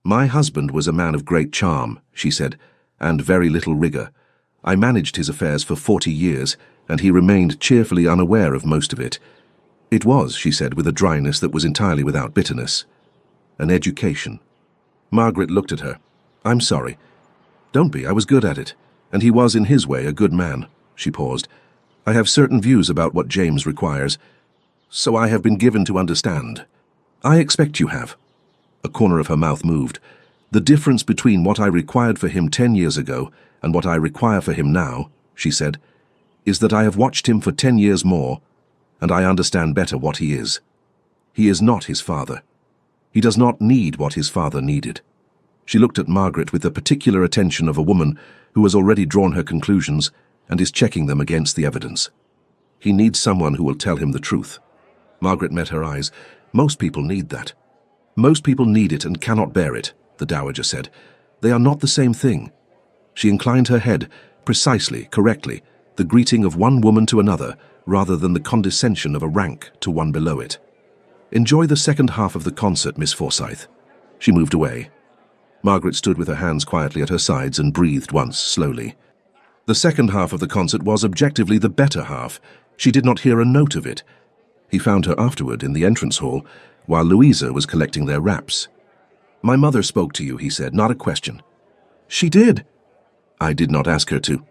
"My husband was a man of great charm," she said, "and very little rigour. I managed his affairs for 40 years, and he remained cheerfully unaware of most of it. It was," she said with a dryness that was entirely without bitterness, "an education." Margaret looked at her. "I'm sorry." "Don't be, I was good at it, and he was in his way a good man." She paused. "I have certain views about what James requires. So I have been given to understand." "I expect you have." A corner of her mouth moved. "The difference between what I required for him 10 years ago and what I require for him now," she said, "is that I have watched him for 10 years more, and I understand better what he is. He is not his father. He does not need what his father needed." She looked at Margaret with the particular attention of a woman who has already drawn her conclusions and is checking them against the evidence. "He needs someone who will tell him the truth." Margaret met her eyes. "Most people need that." "Most people need it and cannot bear it," the dowager said. "They are not the same thing." She inclined her head, precisely, correctly, the greeting of one woman to another, rather than the condescension of a rank to one below it. "Enjoy the second half of the concert, Miss Forsyth." She moved away. Margaret stood with her hands quietly at her sides and breathed once, slowly. The second half of the concert was objectively the better half. She did not hear a note of it. He found her afterward in the entrance hall, while Louisa was collecting their wraps. "My mother spoke to you," he said, "not a question." "She did." "I did not ask her to."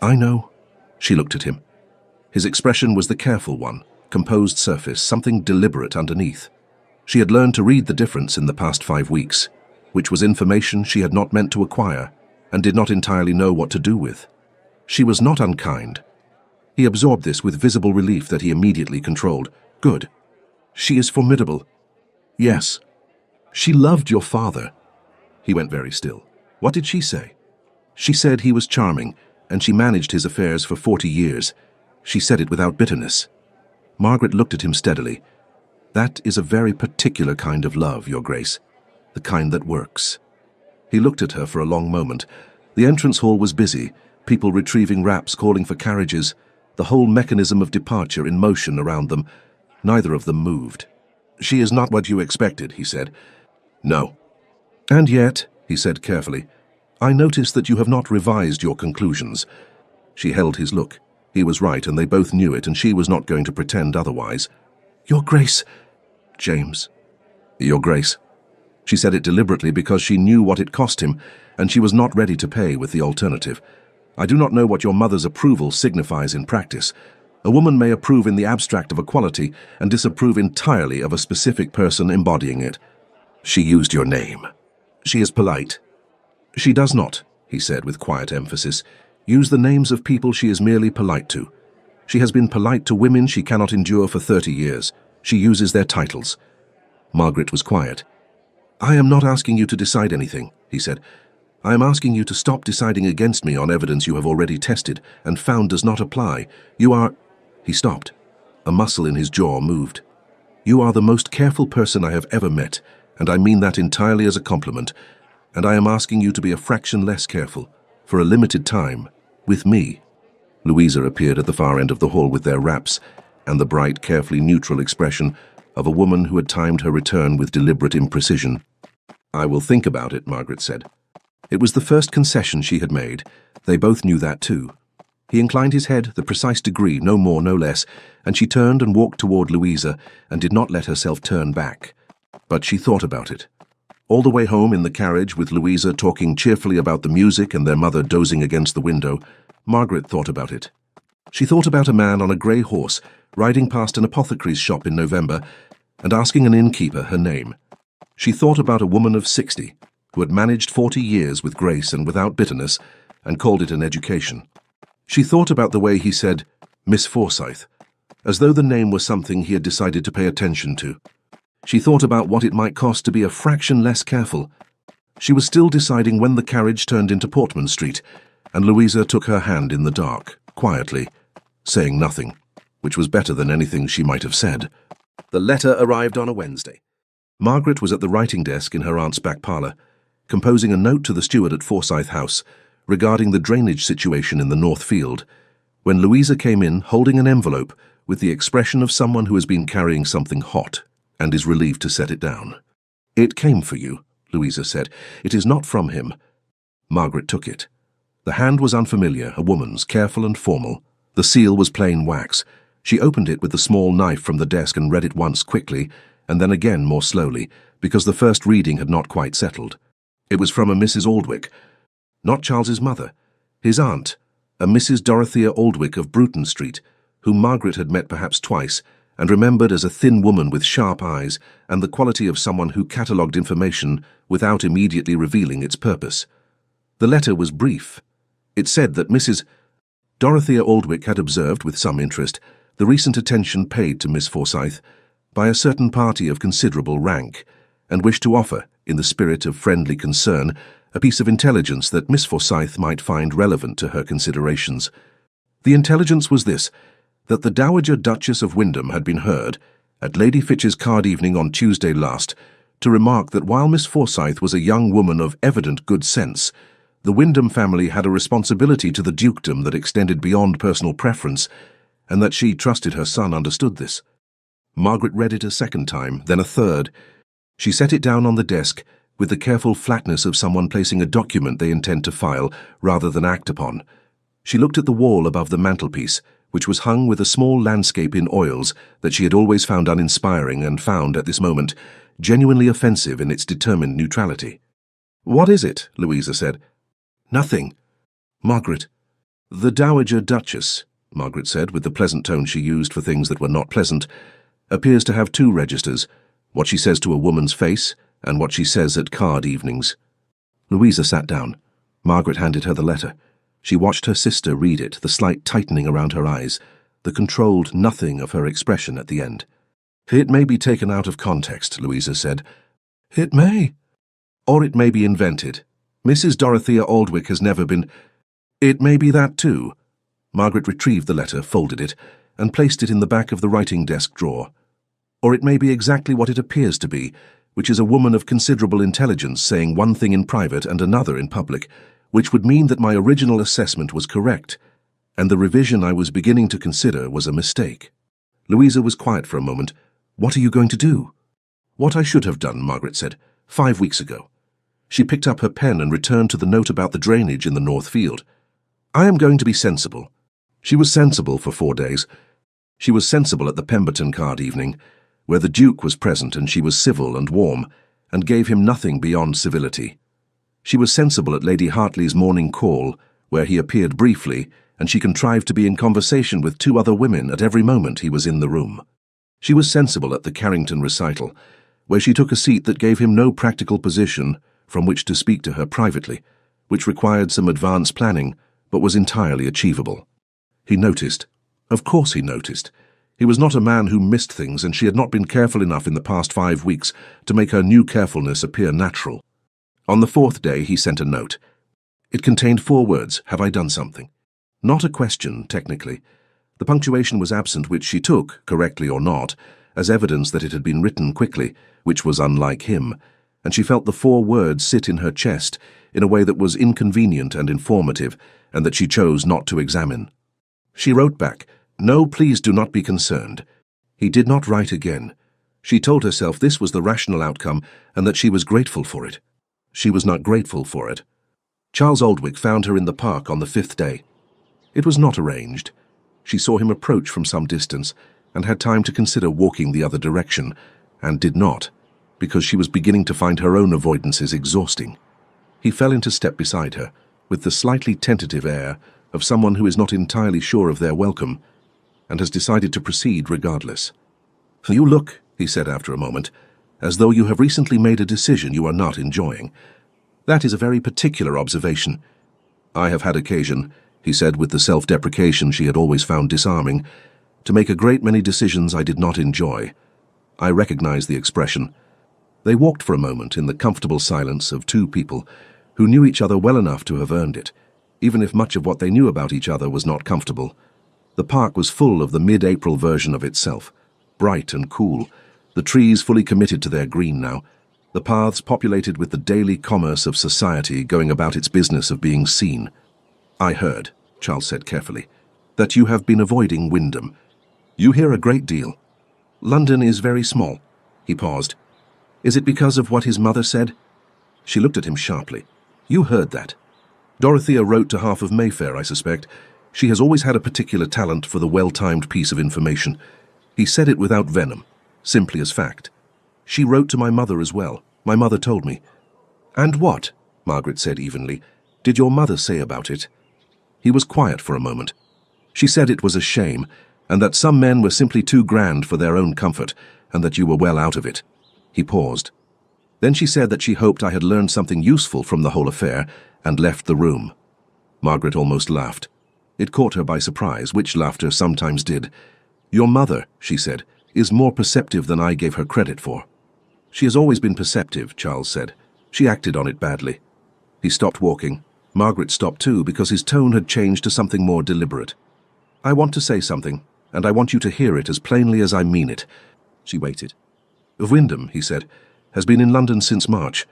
"I know." She looked at him. His expression was the careful one, composed surface, something deliberate underneath. She had learned to read the difference in the past 5 weeks, which was information she had not meant to acquire and did not entirely know what to do with. She was not unkind. He absorbed this with visible relief that he immediately controlled. "Good. She is formidable." "Yes." "She loved your father." He went very still. "What did she say?" "She said he was charming, and she managed his affairs for 40 years. She said it without bitterness." Margaret looked at him steadily. "That is a very particular kind of love, Your Grace. The kind that works." He looked at her for a long moment. The entrance hall was busy, people retrieving wraps, calling for carriages, the whole mechanism of departure in motion around them. Neither of them moved. "She is not what you expected," he said. "No." "And yet," he said carefully, "I notice that you have not revised your conclusions." She held his look. He was right, and they both knew it, and she was not going to pretend otherwise. "Your Grace." "James." "Your Grace." She said it deliberately because she knew what it cost him, and she was not ready to pay with the alternative. "I do not know what your mother's approval signifies in practice. A woman may approve in the abstract of a quality and disapprove entirely of a specific person embodying it." "She used your name." "She is polite." "She does not," he said with quiet emphasis, "use the names of people she is merely polite to. She has been polite to women she cannot endure for 30 years. She uses their titles." Margaret was quiet. "I am not asking you to decide anything," he said. "I am asking you to stop deciding against me on evidence you have already tested and found does not apply. You are—" He stopped. A muscle in his jaw moved. "You are the most careful person I have ever met, and I mean that entirely as a compliment. and I am asking you to be a fraction less careful, for a limited time, with me." Louisa appeared at the far end of the hall with their wraps and the bright, carefully neutral expression of a woman who had timed her return with deliberate imprecision. "I will think about it," Margaret said. It was the first concession she had made. They both knew that too. He inclined his head the precise degree, no more, no less, and she turned and walked toward Louisa and did not let herself turn back. But she thought about it. All the way home in the carriage, with Louisa talking cheerfully about the music and their mother dozing against the window, Margaret thought about it. She thought about a man on a grey horse riding past an apothecary's shop in November and asking an innkeeper her name. She thought about a woman of 60 who had managed 40 years with grace and without bitterness and called it an education. She thought about the way he said, "Miss Forsyth," as though the name were something he had decided to pay attention to. She thought about what it might cost to be a fraction less careful. She was still deciding when the carriage turned into Portman Street, and Louisa took her hand in the dark, quietly, saying nothing, which was better than anything she might have said. The letter arrived on a Wednesday. Margaret was at the writing desk in her aunt's back parlour, composing a note to the steward at Forsyth House regarding the drainage situation in the North Field, when Louisa came in holding an envelope with the expression of someone who has been carrying something hot and is relieved to set it down. "It came for you," Louisa said. "It is not from him." Margaret took it. The hand was unfamiliar, a woman's, careful and formal. The seal was plain wax. She opened it with the small knife from the desk and read it once quickly, and then again more slowly, because the first reading had not quite settled. It was from a Mrs. Aldwick. Not Charles's mother, his aunt, a Mrs. Dorothea Aldwick of Bruton Street, whom Margaret had met perhaps twice, and remembered as a thin woman with sharp eyes and the quality of someone who catalogued information without immediately revealing its purpose. The letter was brief. It said that Mrs. Dorothea Aldwick had observed, with some interest, the recent attention paid to Miss Forsyth by a certain party of considerable rank, and wished to offer, in the spirit of friendly concern, a piece of intelligence that Miss Forsyth might find relevant to her considerations. The intelligence was this, that the Dowager Duchess of Wyndham had been heard, at Lady Fitch's card evening on Tuesday last, to remark that while Miss Forsyth was a young woman of evident good sense, the Wyndham family had a responsibility to the dukedom that extended beyond personal preference, and that she trusted her son understood this. Margaret read it a second time, then a third. She set it down on the desk, with the careful flatness of someone placing a document they intend to file rather than act upon. She looked at the wall above the mantelpiece, which was hung with a small landscape in oils that she had always found uninspiring and found, at this moment, genuinely offensive in its determined neutrality. "What is it?" Louisa said. "Nothing." "Margaret." "The Dowager Duchess," Margaret said, with the pleasant tone she used for things that were not pleasant, "appears to have two registers, what she says to a woman's face and what she says at card evenings." Louisa sat down. Margaret handed her the letter. She watched her sister read it, the slight tightening around her eyes, the controlled nothing of her expression at the end. "It may be taken out of context," Louisa said. "It may." "Or it may be invented. Mrs. Dorothea Aldwick has never been—" "It may be that too." Margaret retrieved the letter, folded it, and placed it in the back of the writing desk drawer. "Or it may be exactly what it appears to be, which is a woman of considerable intelligence saying one thing in private and another in public, which would mean that my original assessment was correct, and the revision I was beginning to consider was a mistake." Louisa was quiet for a moment. "What are you going to do?" "What I should have done," Margaret said, 5 weeks ago. She picked up her pen and returned to the note about the drainage in the North Field. "I am going to be sensible." She was sensible for 4 days. She was sensible at the Pemberton card evening, where the Duke was present and she was civil and warm, and gave him nothing beyond civility. She was sensible at Lady Hartley's morning call, where he appeared briefly, and she contrived to be in conversation with 2 other women at every moment he was in the room. She was sensible at the Carrington recital, where she took a seat that gave him no practical position from which to speak to her privately, which required some advance planning, but was entirely achievable. He noticed. Of course he noticed. He was not a man who missed things, and she had not been careful enough in the past 5 weeks to make her new carefulness appear natural. On the 4th day he sent a note. It contained 4 words, "Have I done something?" Not a question, technically. The punctuation was absent, which she took, correctly or not, as evidence that it had been written quickly, which was unlike him, and she felt the 4 words sit in her chest in a way that was inconvenient and informative, and that she chose not to examine. She wrote back, "No, please do not be concerned." He did not write again. She told herself this was the rational outcome and that she was grateful for it. She was not grateful for it. Charles Aldwych found her in the park on the 5th day. It was not arranged. She saw him approach from some distance and had time to consider walking the other direction, and did not, because she was beginning to find her own avoidances exhausting. He fell into step beside her, with the slightly tentative air of someone who is not entirely sure of their welcome, and has decided to proceed regardless. "You look," he said after a moment, "as though you have recently made a decision you are not enjoying. That is a very particular observation." "I have had occasion," he said with the self-deprecation she had always found disarming, "to make a great many decisions I did not enjoy." I recognize the expression. They walked for a moment in the comfortable silence of 2 people who knew each other well enough to have earned it, even if much of what they knew about each other was not comfortable. The park was full of the mid-April version of itself, bright and cool, the trees fully committed to their green now, the paths populated with the daily commerce of society going about its business of being seen. "I heard," Charles said carefully, "that you have been avoiding Wyndham. You hear a great deal. London is very small." He paused. "Is it because of what his mother said?" She looked at him sharply. "You heard that. Dorothea wrote to half of Mayfair, I suspect. She has always had a particular talent for the well-timed piece of information." He said it without venom, simply as fact. "She wrote to my mother as well. My mother told me." "And what?" Margaret said evenly. "Did your mother say about it?" He was quiet for a moment. "She said it was a shame, and that some men were simply too grand for their own comfort, and that you were well out of it." He paused. "Then she said that she hoped I had learned something useful from the whole affair, and left the room." Margaret almost laughed. It caught her by surprise, which laughter sometimes did. "Your mother," she said, "is more perceptive than I gave her credit for." "She has always been perceptive," Charles said. "She acted on it badly." He stopped walking. Margaret stopped too, because his tone had changed to something more deliberate. "I want to say something, and I want you to hear it as plainly as I mean it." She waited. "Wyndham," he said, "has been in London since March.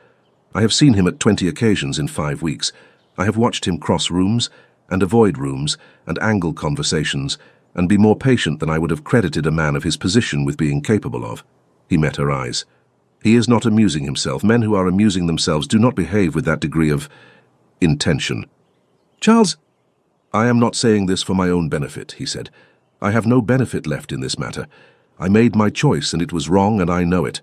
I have seen him at 20 occasions in 5 weeks. I have watched him cross rooms, and avoid rooms, and angle conversations, and be more patient than I would have credited a man of his position with being capable of." He met her eyes. "He is not amusing himself. Men who are amusing themselves do not behave with that degree of intention." "Charles—" "I am not saying this for my own benefit," he said. "I have no benefit left in this matter. I made my choice, and it was wrong, and I know it.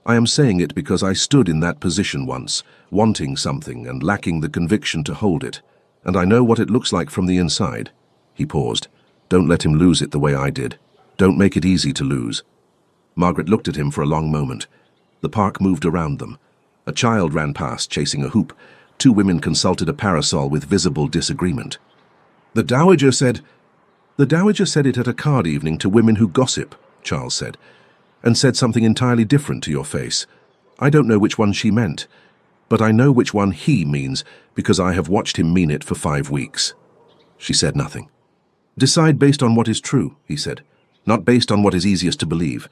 I am saying it because I stood in that position once, wanting something and lacking the conviction to hold it. And I know what it looks like from the inside." He paused. "Don't let him lose it the way I did. Don't make it easy to lose." Margaret looked at him for a long moment. The park moved around them. A child ran past, chasing a hoop. 2 women consulted a parasol with visible disagreement. The Dowager said it at a card evening to women who gossip," Charles said, "and said something entirely different to your face. I don't know which one she meant, but I know which one he means because I have watched him mean it for 5 weeks." She said nothing. "Decide based on what is true," he said, "not based on what is easiest to believe."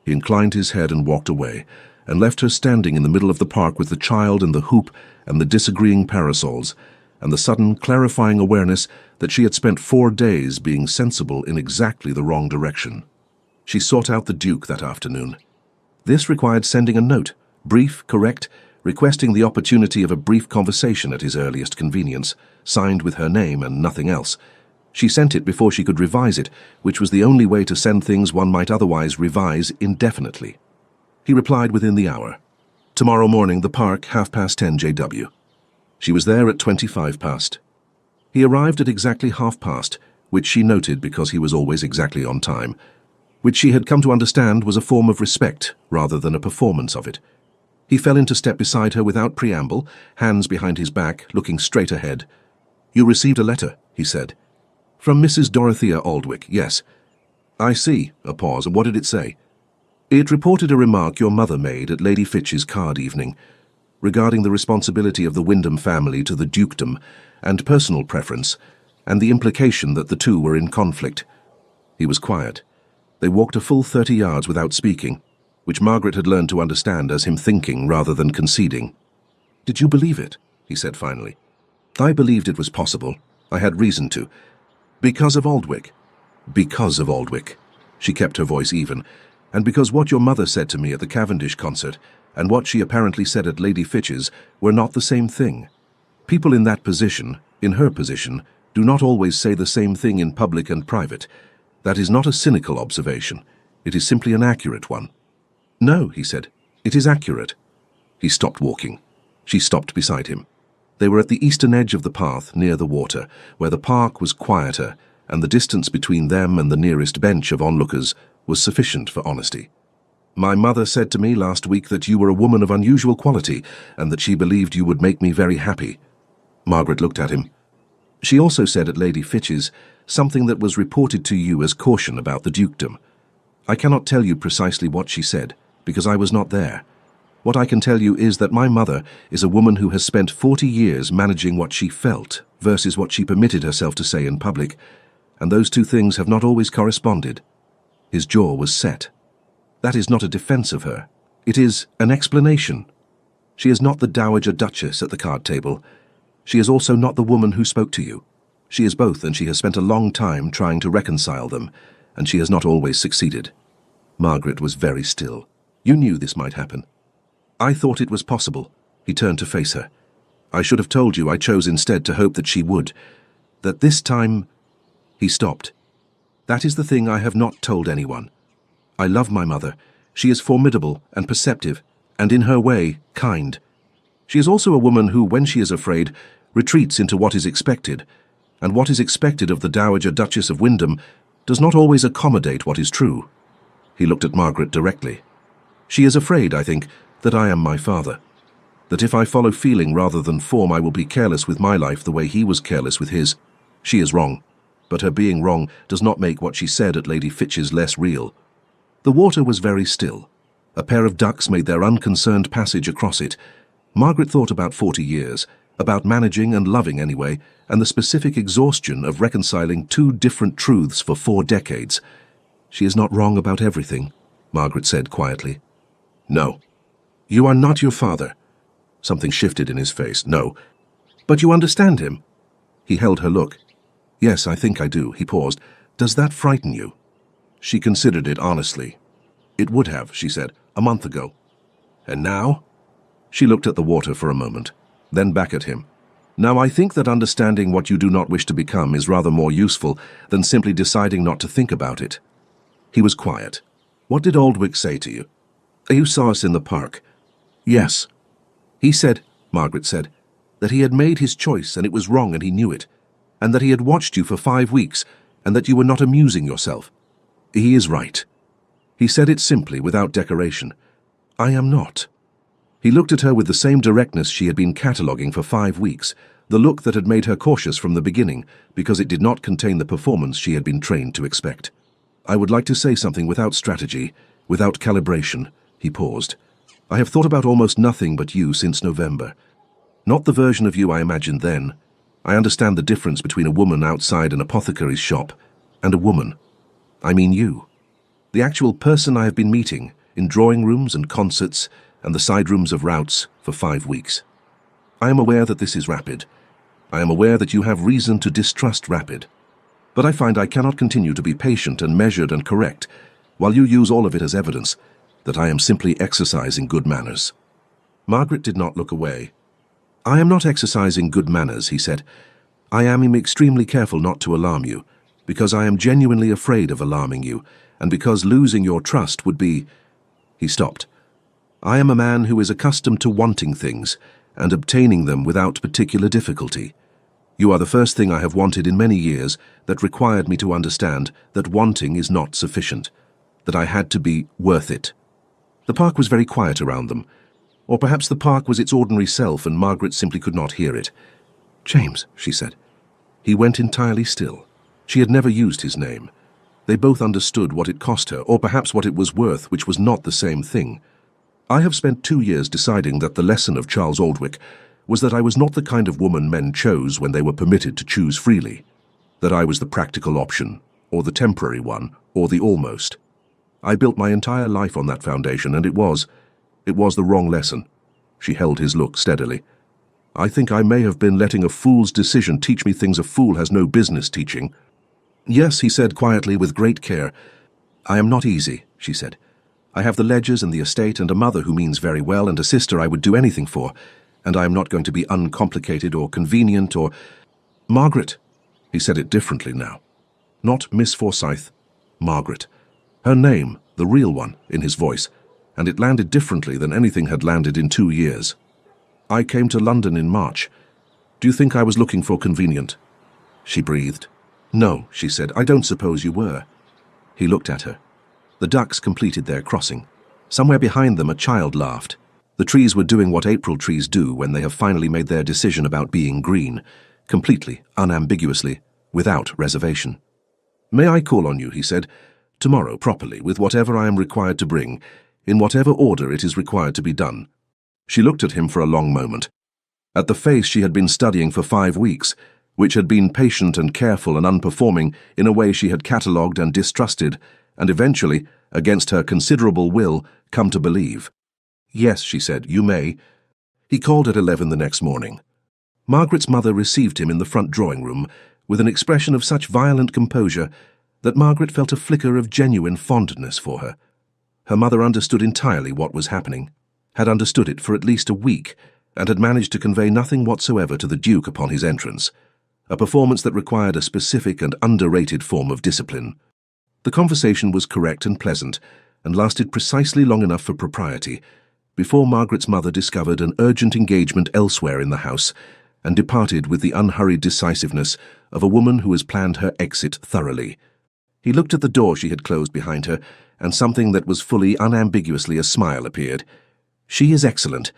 He inclined his head and walked away, and left her standing in the middle of the park with the child and the hoop and the disagreeing parasols, and the sudden clarifying awareness that she had spent 4 days being sensible in exactly the wrong direction. She sought out the Duke that afternoon. This required sending a note, brief, correct, requesting the opportunity of a brief conversation at his earliest convenience, signed with her name and nothing else. She sent it before she could revise it, which was the only way to send things one might otherwise revise indefinitely. He replied within the hour. "Tomorrow morning, the park, 10:30 JW." She was there at 25 past. He arrived at exactly 30:30, which she noted because he was always exactly on time, which she had come to understand was a form of respect rather than a performance of it. He fell into step beside her without preamble, hands behind his back, looking straight ahead. "You received a letter," he said. "From Mrs. Dorothea Aldwych, yes." "I see." A pause. "What did it say?" "It reported a remark your mother made at Lady Fitch's card evening, regarding the responsibility of the Wyndham family to the dukedom, and personal preference, and the implication that the two were in conflict." He was quiet. They walked a full 30 yards without speaking. which Margaret had learned to understand as him thinking rather than conceding. "Did you believe it?" he said finally. "I believed it was possible. I had reason to. Because of Aldwych." "Because of Aldwych." She kept her voice even. "And because what your mother said to me at the Cavendish concert and what she apparently said at Lady Fitch's were not the same thing. People in that position, in her position, do not always say the same thing in public and private. That is not a cynical observation. It is simply an accurate one." "No," he said. "It is accurate." He stopped walking. She stopped beside him. They were at the eastern edge of the path, near the water, where the park was quieter, and the distance between them and the nearest bench of onlookers was sufficient for honesty. "My mother said to me last week that you were a woman of unusual quality, and that she believed you would make me very happy." Margaret looked at him. "She also said at Lady Fitch's something that was reported to you as caution about the dukedom. I cannot tell you precisely what she said, because I was not there. What I can tell you is that my mother is a woman who has spent 40 years managing what she felt versus what she permitted herself to say in public, and those two things have not always corresponded." His jaw was set. "That is not a defense of her. It is an explanation. She is not the Dowager Duchess at the card table. She is also not the woman who spoke to you. She is both, and she has spent a long time trying to reconcile them, and she has not always succeeded." Margaret was very still. "You knew this might happen." "I thought it was possible." He turned to face her. "I should have told you I chose instead to hope that she would. That this time—" He stopped. "That is the thing I have not told anyone. I love my mother. She is formidable and perceptive, and in her way, kind. She is also a woman who, when she is afraid, retreats into what is expected, and what is expected of the Dowager Duchess of Wyndham does not always accommodate what is true." He looked at Margaret directly. "She is afraid, I think, that I am my father. That if I follow feeling rather than form, I will be careless with my life the way he was careless with his. She is wrong, but her being wrong does not make what she said at Lady Fitch's less real." The water was very still. A pair of ducks made their unconcerned passage across it. Margaret thought about 40 years, about managing and loving anyway, and the specific exhaustion of reconciling two different truths for 4 decades. "She is not wrong about everything," Margaret said quietly. "No. You are not your father." Something shifted in his face. "No. But you understand him." He held her look. "Yes, I think I do." He paused. "Does that frighten you?" She considered it honestly. "It would have," she said, "a month ago." "And now?" She looked at the water for a moment, then back at him. "Now I think that understanding what you do not wish to become is rather more useful than simply deciding not to think about it." He was quiet. "What did Aldwych say to you?" "You saw us in the park." "Yes." "He said," Margaret said, "that he had made his choice and it was wrong and he knew it, and that he had watched you for 5 weeks and that you were not amusing yourself." "He is right." He said it simply, without decoration. "I am not." He looked at her with the same directness she had been cataloguing for 5 weeks, the look that had made her cautious from the beginning, because it did not contain the performance she had been trained to expect. "I would like to say something without strategy, without calibration." He paused. "I have thought about almost nothing but you since November. Not the version of you I imagined then. I understand the difference between a woman outside an apothecary's shop and a woman. I mean you. The actual person I have been meeting, in drawing rooms and concerts and the side rooms of routs for 5 weeks. I am aware that this is rapid. I am aware that you have reason to distrust rapid. But I find I cannot continue to be patient and measured and correct, while you use all of it as evidence that I am simply exercising good manners." Margaret did not look away. "I am not exercising good manners," he said. "I am extremely careful not to alarm you, because I am genuinely afraid of alarming you, and because losing your trust would be—" He stopped. "I am a man who is accustomed to wanting things and obtaining them without particular difficulty. You are the first thing I have wanted in many years that required me to understand that wanting is not sufficient, that I had to be worth it." The park was very quiet around them, or perhaps the park was its ordinary self and Margaret simply could not hear it. "James," she said. He went entirely still. She had never used his name. They both understood what it cost her, or perhaps what it was worth, which was not the same thing. "I have spent 2 years deciding that the lesson of Charles Aldwych was that I was not the kind of woman men chose when they were permitted to choose freely, that I was the practical option, or the temporary one, or the almost. I built my entire life on that foundation, and it was the wrong lesson. She held his look steadily. I think I may have been letting a fool's decision teach me things a fool has no business teaching. Yes, he said quietly with great care. I am not easy, she said. I have the ledgers and the estate and a mother who means very well and a sister I would do anything for, and I am not going to be uncomplicated or convenient or... Margaret, he said it differently now. Not Miss Forsyth, Margaret. Her name, the real one, in his voice, and it landed differently than anything had landed in 2 years. I came to London in March. Do you think I was looking for convenient? She breathed. No, she said, I don't suppose you were. He looked at her. The ducks completed their crossing. Somewhere behind them a child laughed. The trees were doing what April trees do when they have finally made their decision about being green, completely, unambiguously, without reservation. May I call on you, he said, tomorrow properly, with whatever I am required to bring, in whatever order it is required to be done. She looked at him for a long moment. At the face she had been studying for 5 weeks, which had been patient and careful and unperforming in a way she had catalogued and distrusted, and eventually, against her considerable will, come to believe. Yes, she said, you may. He called at 11 the next morning. Margaret's mother received him in the front drawing-room with an expression of such violent composure that Margaret felt a flicker of genuine fondness for her. Her mother understood entirely what was happening, had understood it for at least a week, and had managed to convey nothing whatsoever to the Duke upon his entrance, a performance that required a specific and underrated form of discipline. The conversation was correct and pleasant, and lasted precisely long enough for propriety, before Margaret's mother discovered an urgent engagement elsewhere in the house, and departed with the unhurried decisiveness of a woman who has planned her exit thoroughly. He looked at the door she had closed behind her, and something that was fully, unambiguously a smile appeared. She is excellent.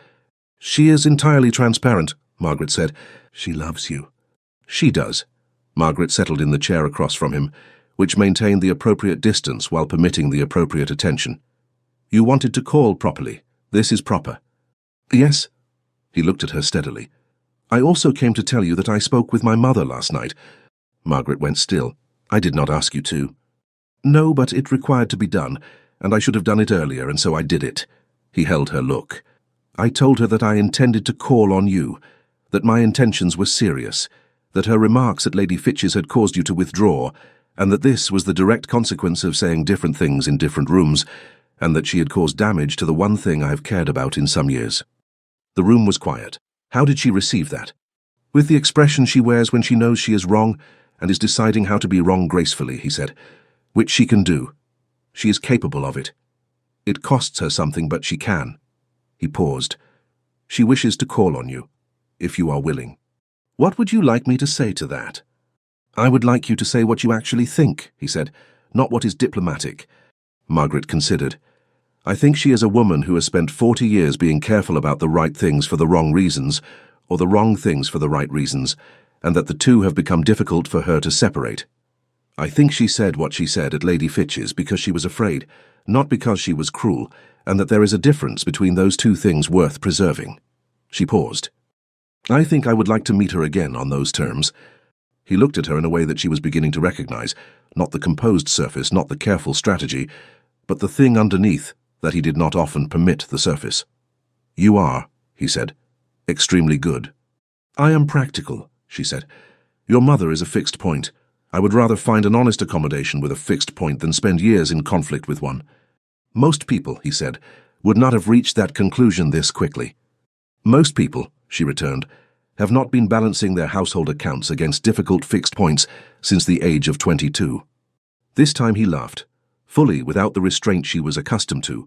She is entirely transparent, Margaret said. She loves you. She does. Margaret settled in the chair across from him, which maintained the appropriate distance while permitting the appropriate attention. You wanted to call properly. This is proper. Yes. He looked at her steadily. I also came to tell you that I spoke with my mother last night. Margaret went still. I did not ask you to. No, but it required to be done, and I should have done it earlier, and so I did it. He held her look. I told her that I intended to call on you, that my intentions were serious, that her remarks at Lady Fitch's had caused you to withdraw, and that this was the direct consequence of saying different things in different rooms, and that she had caused damage to the one thing I have cared about in some years. The room was quiet. How did she receive that? With the expression she wears when she knows she is wrong and is deciding how to be wrong gracefully, he said, which she can do. She is capable of it. It costs her something, but she can. He paused. She wishes to call on you, if you are willing. What would you like me to say to that? I would like you to say what you actually think, he said, not what is diplomatic. Margaret considered. I think she is a woman who has spent 40 years being careful about the right things for the wrong reasons, or the wrong things for the right reasons, and that the two have become difficult for her to separate. I think she said what she said at Lady Fitch's because she was afraid, not because she was cruel, and that there is a difference between those two things worth preserving. She paused. I think I would like to meet her again on those terms. He looked at her in a way that she was beginning to recognize, not the composed surface, not the careful strategy, but the thing underneath that he did not often permit the surface. You are, he said, extremely good. I am practical, she said. Your mother is a fixed point. I would rather find an honest accommodation with a fixed point than spend years in conflict with one. Most people, he said, would not have reached that conclusion this quickly. Most people, she returned, have not been balancing their household accounts against difficult fixed points since the age of 22. This time he laughed, fully without the restraint she was accustomed to,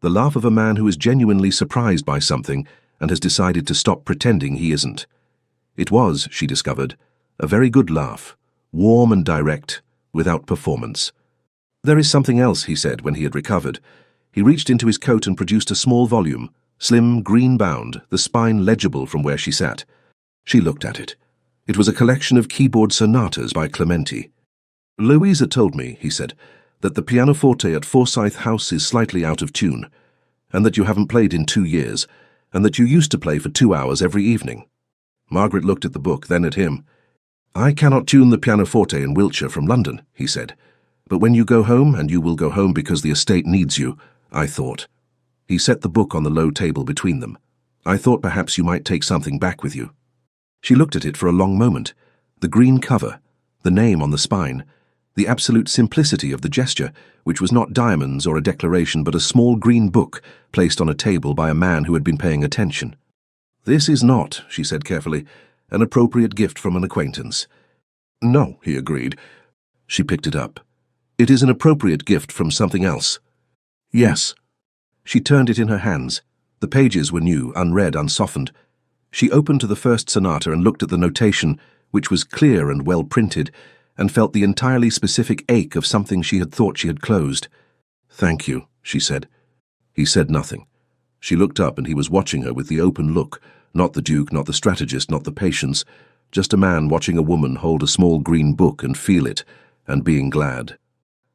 the laugh of a man who is genuinely surprised by something and has decided to stop pretending he isn't. It was, she discovered, a very good laugh, warm and direct, without performance. There is something else, he said when he had recovered. He reached into his coat and produced a small volume, slim, green-bound, the spine legible from where she sat. She looked at it. It was a collection of keyboard sonatas by Clementi. Louisa told me, he said, that the pianoforte at Forsyth House is slightly out of tune, and that you haven't played in 2 years, and that you used to play for 2 hours every evening. Margaret looked at the book, then at him. I cannot tune the pianoforte in Wiltshire from London, he said. But when you go home, and you will go home because the estate needs you, I thought. He set the book on the low table between them. I thought perhaps you might take something back with you. She looked at it for a long moment. The green cover, the name on the spine, the absolute simplicity of the gesture, which was not diamonds or a declaration but a small green book placed on a table by a man who had been paying attention. "This is not," she said carefully, "an appropriate gift from an acquaintance." "No," he agreed. She picked it up. "It is an appropriate gift from something else." "Yes." She turned it in her hands. The pages were new, unread, unsoftened. She opened to the first sonata and looked at the notation, which was clear and well printed, and felt the entirely specific ache of something she had thought she had closed. "Thank you," she said. He said nothing. She looked up, and he was watching her with the open look, not the Duke, not the strategist, not the patience, just a man watching a woman hold a small green book and feel it, and being glad.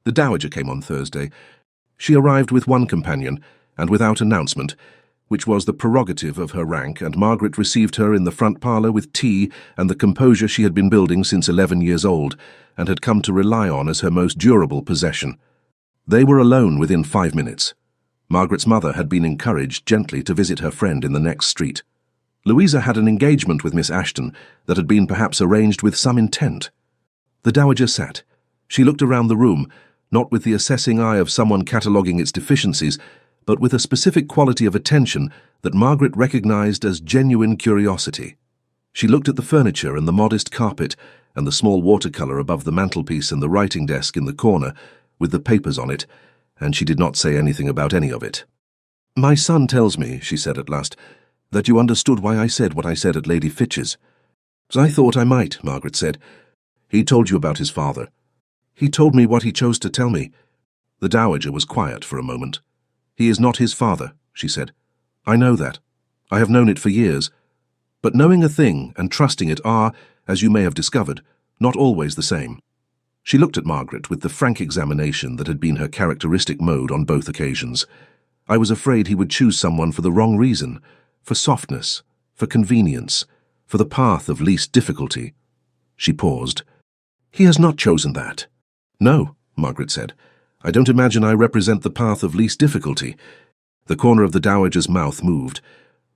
The Dowager came on Thursday. She arrived with one companion, and without announcement, which was the prerogative of her rank, and Margaret received her in the front parlour with tea and the composure she had been building since 11 years old, and had come to rely on as her most durable possession. They were alone within 5 minutes. Margaret's mother had been encouraged gently to visit her friend in the next street. Louisa had an engagement with Miss Ashton that had been perhaps arranged with some intent. The Dowager sat. She looked around the room, not with the assessing eye of someone cataloguing its deficiencies, but with a specific quality of attention that Margaret recognized as genuine curiosity. She looked at the furniture and the modest carpet and the small watercolor above the mantelpiece and the writing desk in the corner with the papers on it, and she did not say anything about any of it. "My son tells me," she said at last, "that you understood why I said what I said at Lady Fitch's." "I thought I might," Margaret said. "He told you about his father." "He told me what he chose to tell me." The Dowager was quiet for a moment. "He is not his father," she said. "I know that. I have known it for years. But knowing a thing and trusting it are, as you may have discovered, not always the same." She looked at Margaret with the frank examination that had been her characteristic mode on both occasions. "I was afraid he would choose someone for the wrong reason, for softness, for convenience, for the path of least difficulty." She paused. "He has not chosen that." "No," Margaret said. "I don't imagine I represent the path of least difficulty." The corner of the Dowager's mouth moved.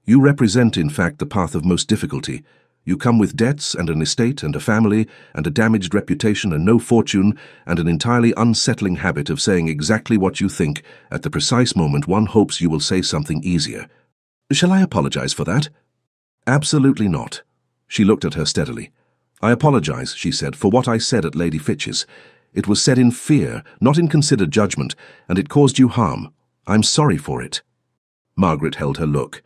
"You represent, in fact, the path of most difficulty. You come with debts and an estate and a family and a damaged reputation and no fortune and an entirely unsettling habit of saying exactly what you think at the precise moment one hopes you will say something easier. Shall I apologize for that?" "Absolutely not." She looked at her steadily. "I apologize," she said, "for what I said at Lady Fitch's. It was said in fear, not in considered judgment, and it caused you harm. I'm sorry for it." Margaret held her look.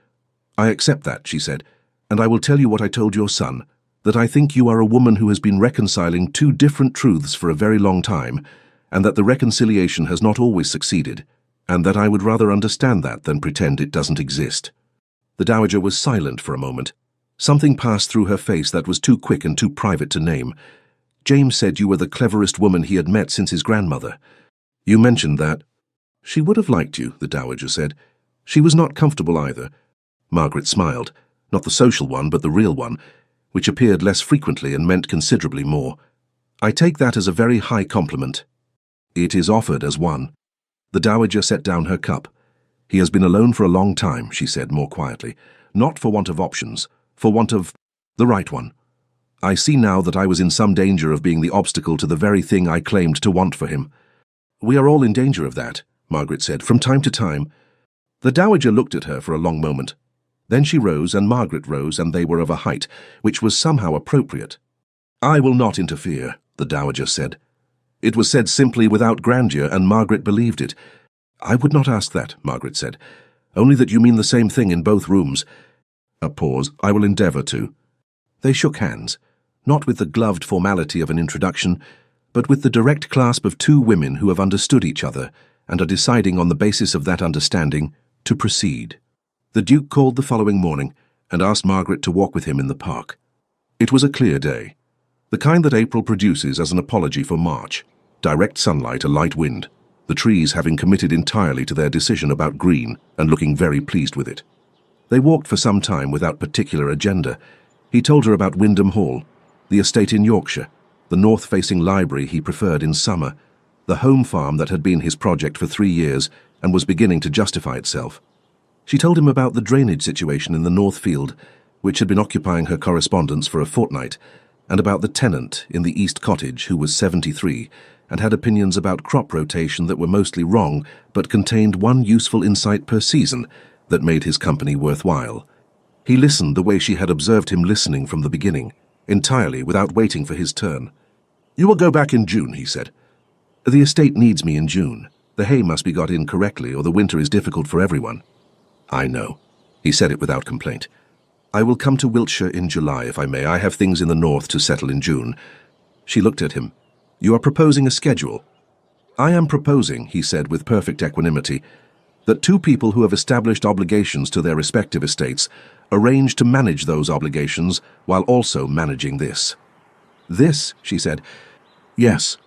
"I accept that," she said, "and I will tell you what I told your son, that I think you are a woman who has been reconciling two different truths for a very long time, and that the reconciliation has not always succeeded, and that I would rather understand that than pretend it doesn't exist." The Dowager was silent for a moment. Something passed through her face that was too quick and too private to name. "James said you were the cleverest woman he had met since his grandmother. You mentioned that." "She would have liked you," the Dowager said. "She was not comfortable either." Margaret smiled, not the social one but the real one, which appeared less frequently and meant considerably more. "I take that as a very high compliment." "It is offered as one." The Dowager set down her cup. "He has been alone for a long time," she said more quietly. "Not for want of options, for want of the right one. I see now that I was in some danger of being the obstacle to the very thing I claimed to want for him." "We are all in danger of that," Margaret said, "from time to time." The Dowager looked at her for a long moment. Then she rose, and Margaret rose, and they were of a height which was somehow appropriate. "I will not interfere," the Dowager said. It was said simply without grandeur, and Margaret believed it. "I would not ask that," Margaret said. "Only that you mean the same thing in both rooms." A pause. "I will endeavour to." They shook hands, not with the gloved formality of an introduction, but with the direct clasp of two women who have understood each other and are deciding on the basis of that understanding to proceed. The Duke called the following morning and asked Margaret to walk with him in the park. It was a clear day, the kind that April produces as an apology for March. Direct sunlight, a light wind, the trees having committed entirely to their decision about green and looking very pleased with it. They walked for some time without particular agenda. He told her about Wyndham Hall, the estate in Yorkshire, the north-facing library he preferred in summer, the home farm that had been his project for 3 years and was beginning to justify itself. She told him about the drainage situation in the North Field, which had been occupying her correspondence for a fortnight, and about the tenant in the East Cottage who was 73 and had opinions about crop rotation that were mostly wrong but contained one useful insight per season that made his company worthwhile. He listened the way she had observed him listening from the beginning, entirely without waiting for his turn. "You will go back in June," he said. "The estate needs me in June. The hay must be got in correctly or the winter is difficult for everyone." "I know." He said it without complaint. "I will come to Wiltshire in July, if I may. I have things in the north to settle in June." She looked at him. "You are proposing a schedule?" "I am proposing," he said with perfect equanimity, "that two people who have established obligations to their respective estates arrange to manage those obligations while also managing this." "This?" she said. "Yes.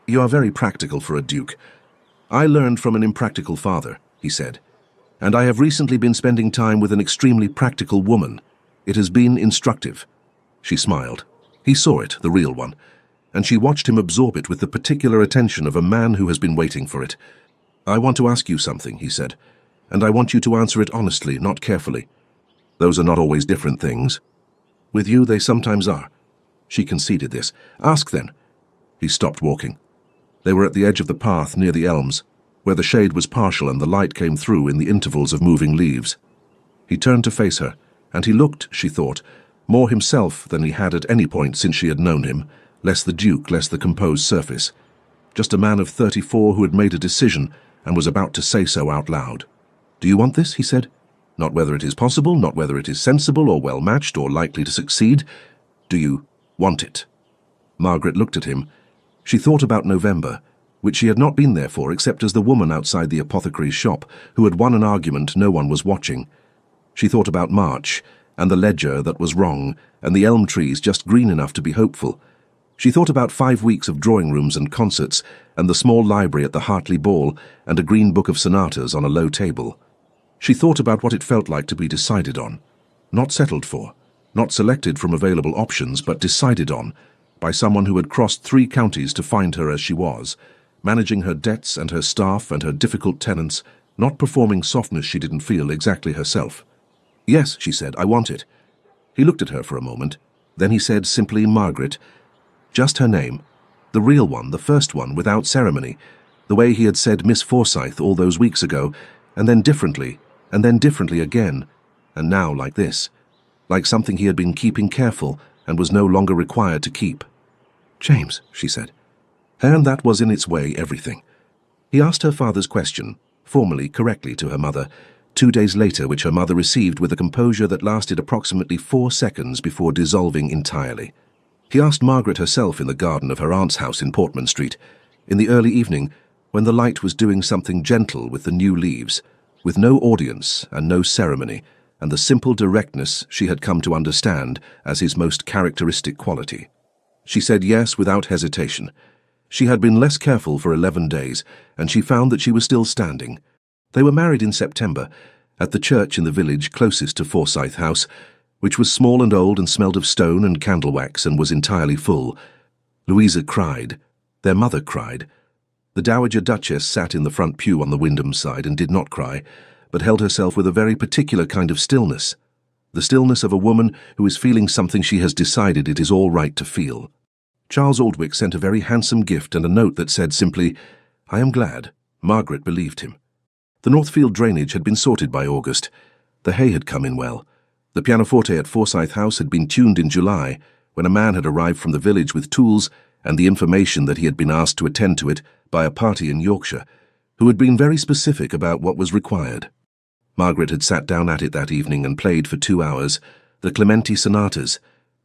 You are very practical for a duke. I learned from an impractical father," he said, "and I have recently been spending time with an extremely practical woman. It has been instructive." She smiled. He saw it, the real one, and she watched him absorb it with the particular attention of a man who has been waiting for it. "I want to ask you something," he said, "and I want you to answer it honestly, not carefully. Those are not always different things. With you, they sometimes are." She conceded this. "Ask, then." He stopped walking. They were at the edge of the path near the elms, where the shade was partial and the light came through in the intervals of moving leaves. He turned to face her, and he looked, she thought, more himself than he had at any point since she had known him, less the duke, less the composed surface. Just a man of 34 who had made a decision and was about to say so out loud. "Do you want this?" he said. "Not whether it is possible, not whether it is sensible or well-matched or likely to succeed. Do you want it?" Margaret looked at him. She thought about November, which she had not been there for except as the woman outside the apothecary's shop who had won an argument no one was watching. She thought about March, and the ledger that was wrong, and the elm trees just green enough to be hopeful. She thought about 5 weeks of drawing rooms and concerts, and the small library at the Hartley Ball, and a green book of sonatas on a low table. She thought about what it felt like to be decided on. Not settled for, not selected from available options, but decided on, by someone who had crossed 3 counties to find her as she was, managing her debts and her staff and her difficult tenants, not performing softness she didn't feel exactly herself. "Yes," she said, "I want it." He looked at her for a moment. Then he said simply, "Margaret." Just her name. The real one, the first one, without ceremony. The way he had said Miss Forsyth all those weeks ago, and then differently again, and now like this. Like something he had been keeping careful and was no longer required to keep. "James," she said. And that was in its way everything. He asked her father's question, formally, correctly to her mother, 2 days later, which her mother received with a composure that lasted approximately 4 seconds before dissolving entirely. He asked Margaret herself in the garden of her aunt's house in Portman Street, in the early evening, when the light was doing something gentle with the new leaves, with no audience and no ceremony, and the simple directness she had come to understand as his most characteristic quality. She said yes without hesitation. She had been less careful for 11 days, and she found that she was still standing. They were married in September, at the church in the village closest to Forsyth House, which was small and old and smelled of stone and candle wax and was entirely full. Louisa cried. Their mother cried. The Dowager Duchess sat in the front pew on the Wyndham side and did not cry, but held herself with a very particular kind of stillness, the stillness of a woman who is feeling something she has decided it is all right to feel. Charles Aldwych sent a very handsome gift and a note that said simply, "I am glad." Margaret believed him. The Northfield drainage had been sorted by August. The hay had come in well. The pianoforte at Forsyth House had been tuned in July, when a man had arrived from the village with tools and the information that he had been asked to attend to it by a party in Yorkshire, who had been very specific about what was required. Margaret had sat down at it that evening and played for 2 hours the Clementi sonatas,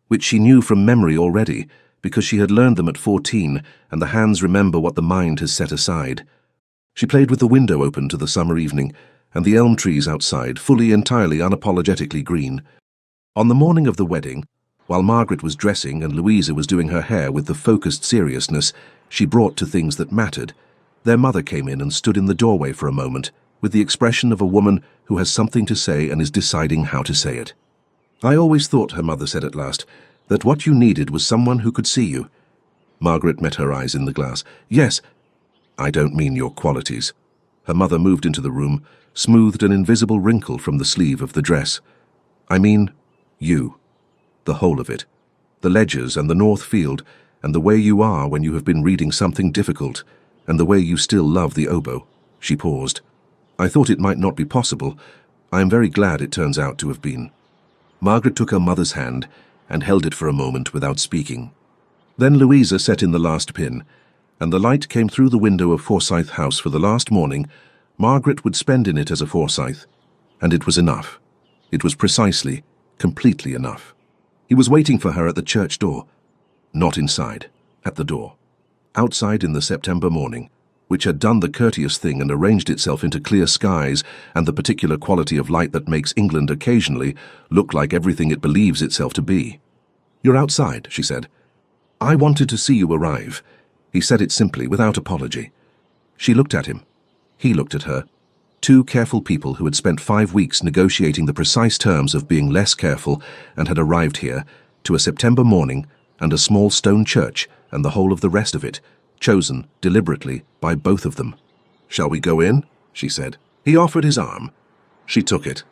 which she knew from memory already, because she had learned them at 14, and the hands remember what the mind has set aside. She played with the window open to the summer evening, and the elm trees outside, fully, entirely, unapologetically green. On the morning of the wedding, while Margaret was dressing and Louisa was doing her hair with the focused seriousness she brought to things that mattered, their mother came in and stood in the doorway for a moment, with the expression of a woman who has something to say and is deciding how to say it. "I always thought," her mother said at last, "that what you needed was someone who could see you." Margaret met her eyes in the glass. "Yes, I don't mean your qualities. Her mother moved into the room, smoothed an invisible wrinkle from the sleeve of the dress. I mean you. The whole of it. The ledgers and the North Field, and the way you are when you have been reading something difficult, and the way you still love the oboe. She paused. I thought it might not be possible. I am very glad it turns out to have been. Margaret took her mother's hand and held it for a moment without speaking. Then Louisa set in the last pin, and the light came through the window of Forsyth House for the last morning Margaret would spend in it as a Forsyth. And it was enough. It was precisely, completely enough. He was waiting for her at the church door. Not inside, at the door. Outside in the September morning, which had done the courteous thing and arranged itself into clear skies and the particular quality of light that makes England occasionally look like everything it believes itself to be. "You're outside," she said. "I wanted to see you arrive." He said it simply, without apology. She looked at him. He looked at her. Two careful people who had spent 5 weeks negotiating the precise terms of being less careful and had arrived here, to a September morning, and a small stone church, and the whole of the rest of it, chosen, deliberately, by both of them. "Shall we go in?" she said. He offered his arm. She took it.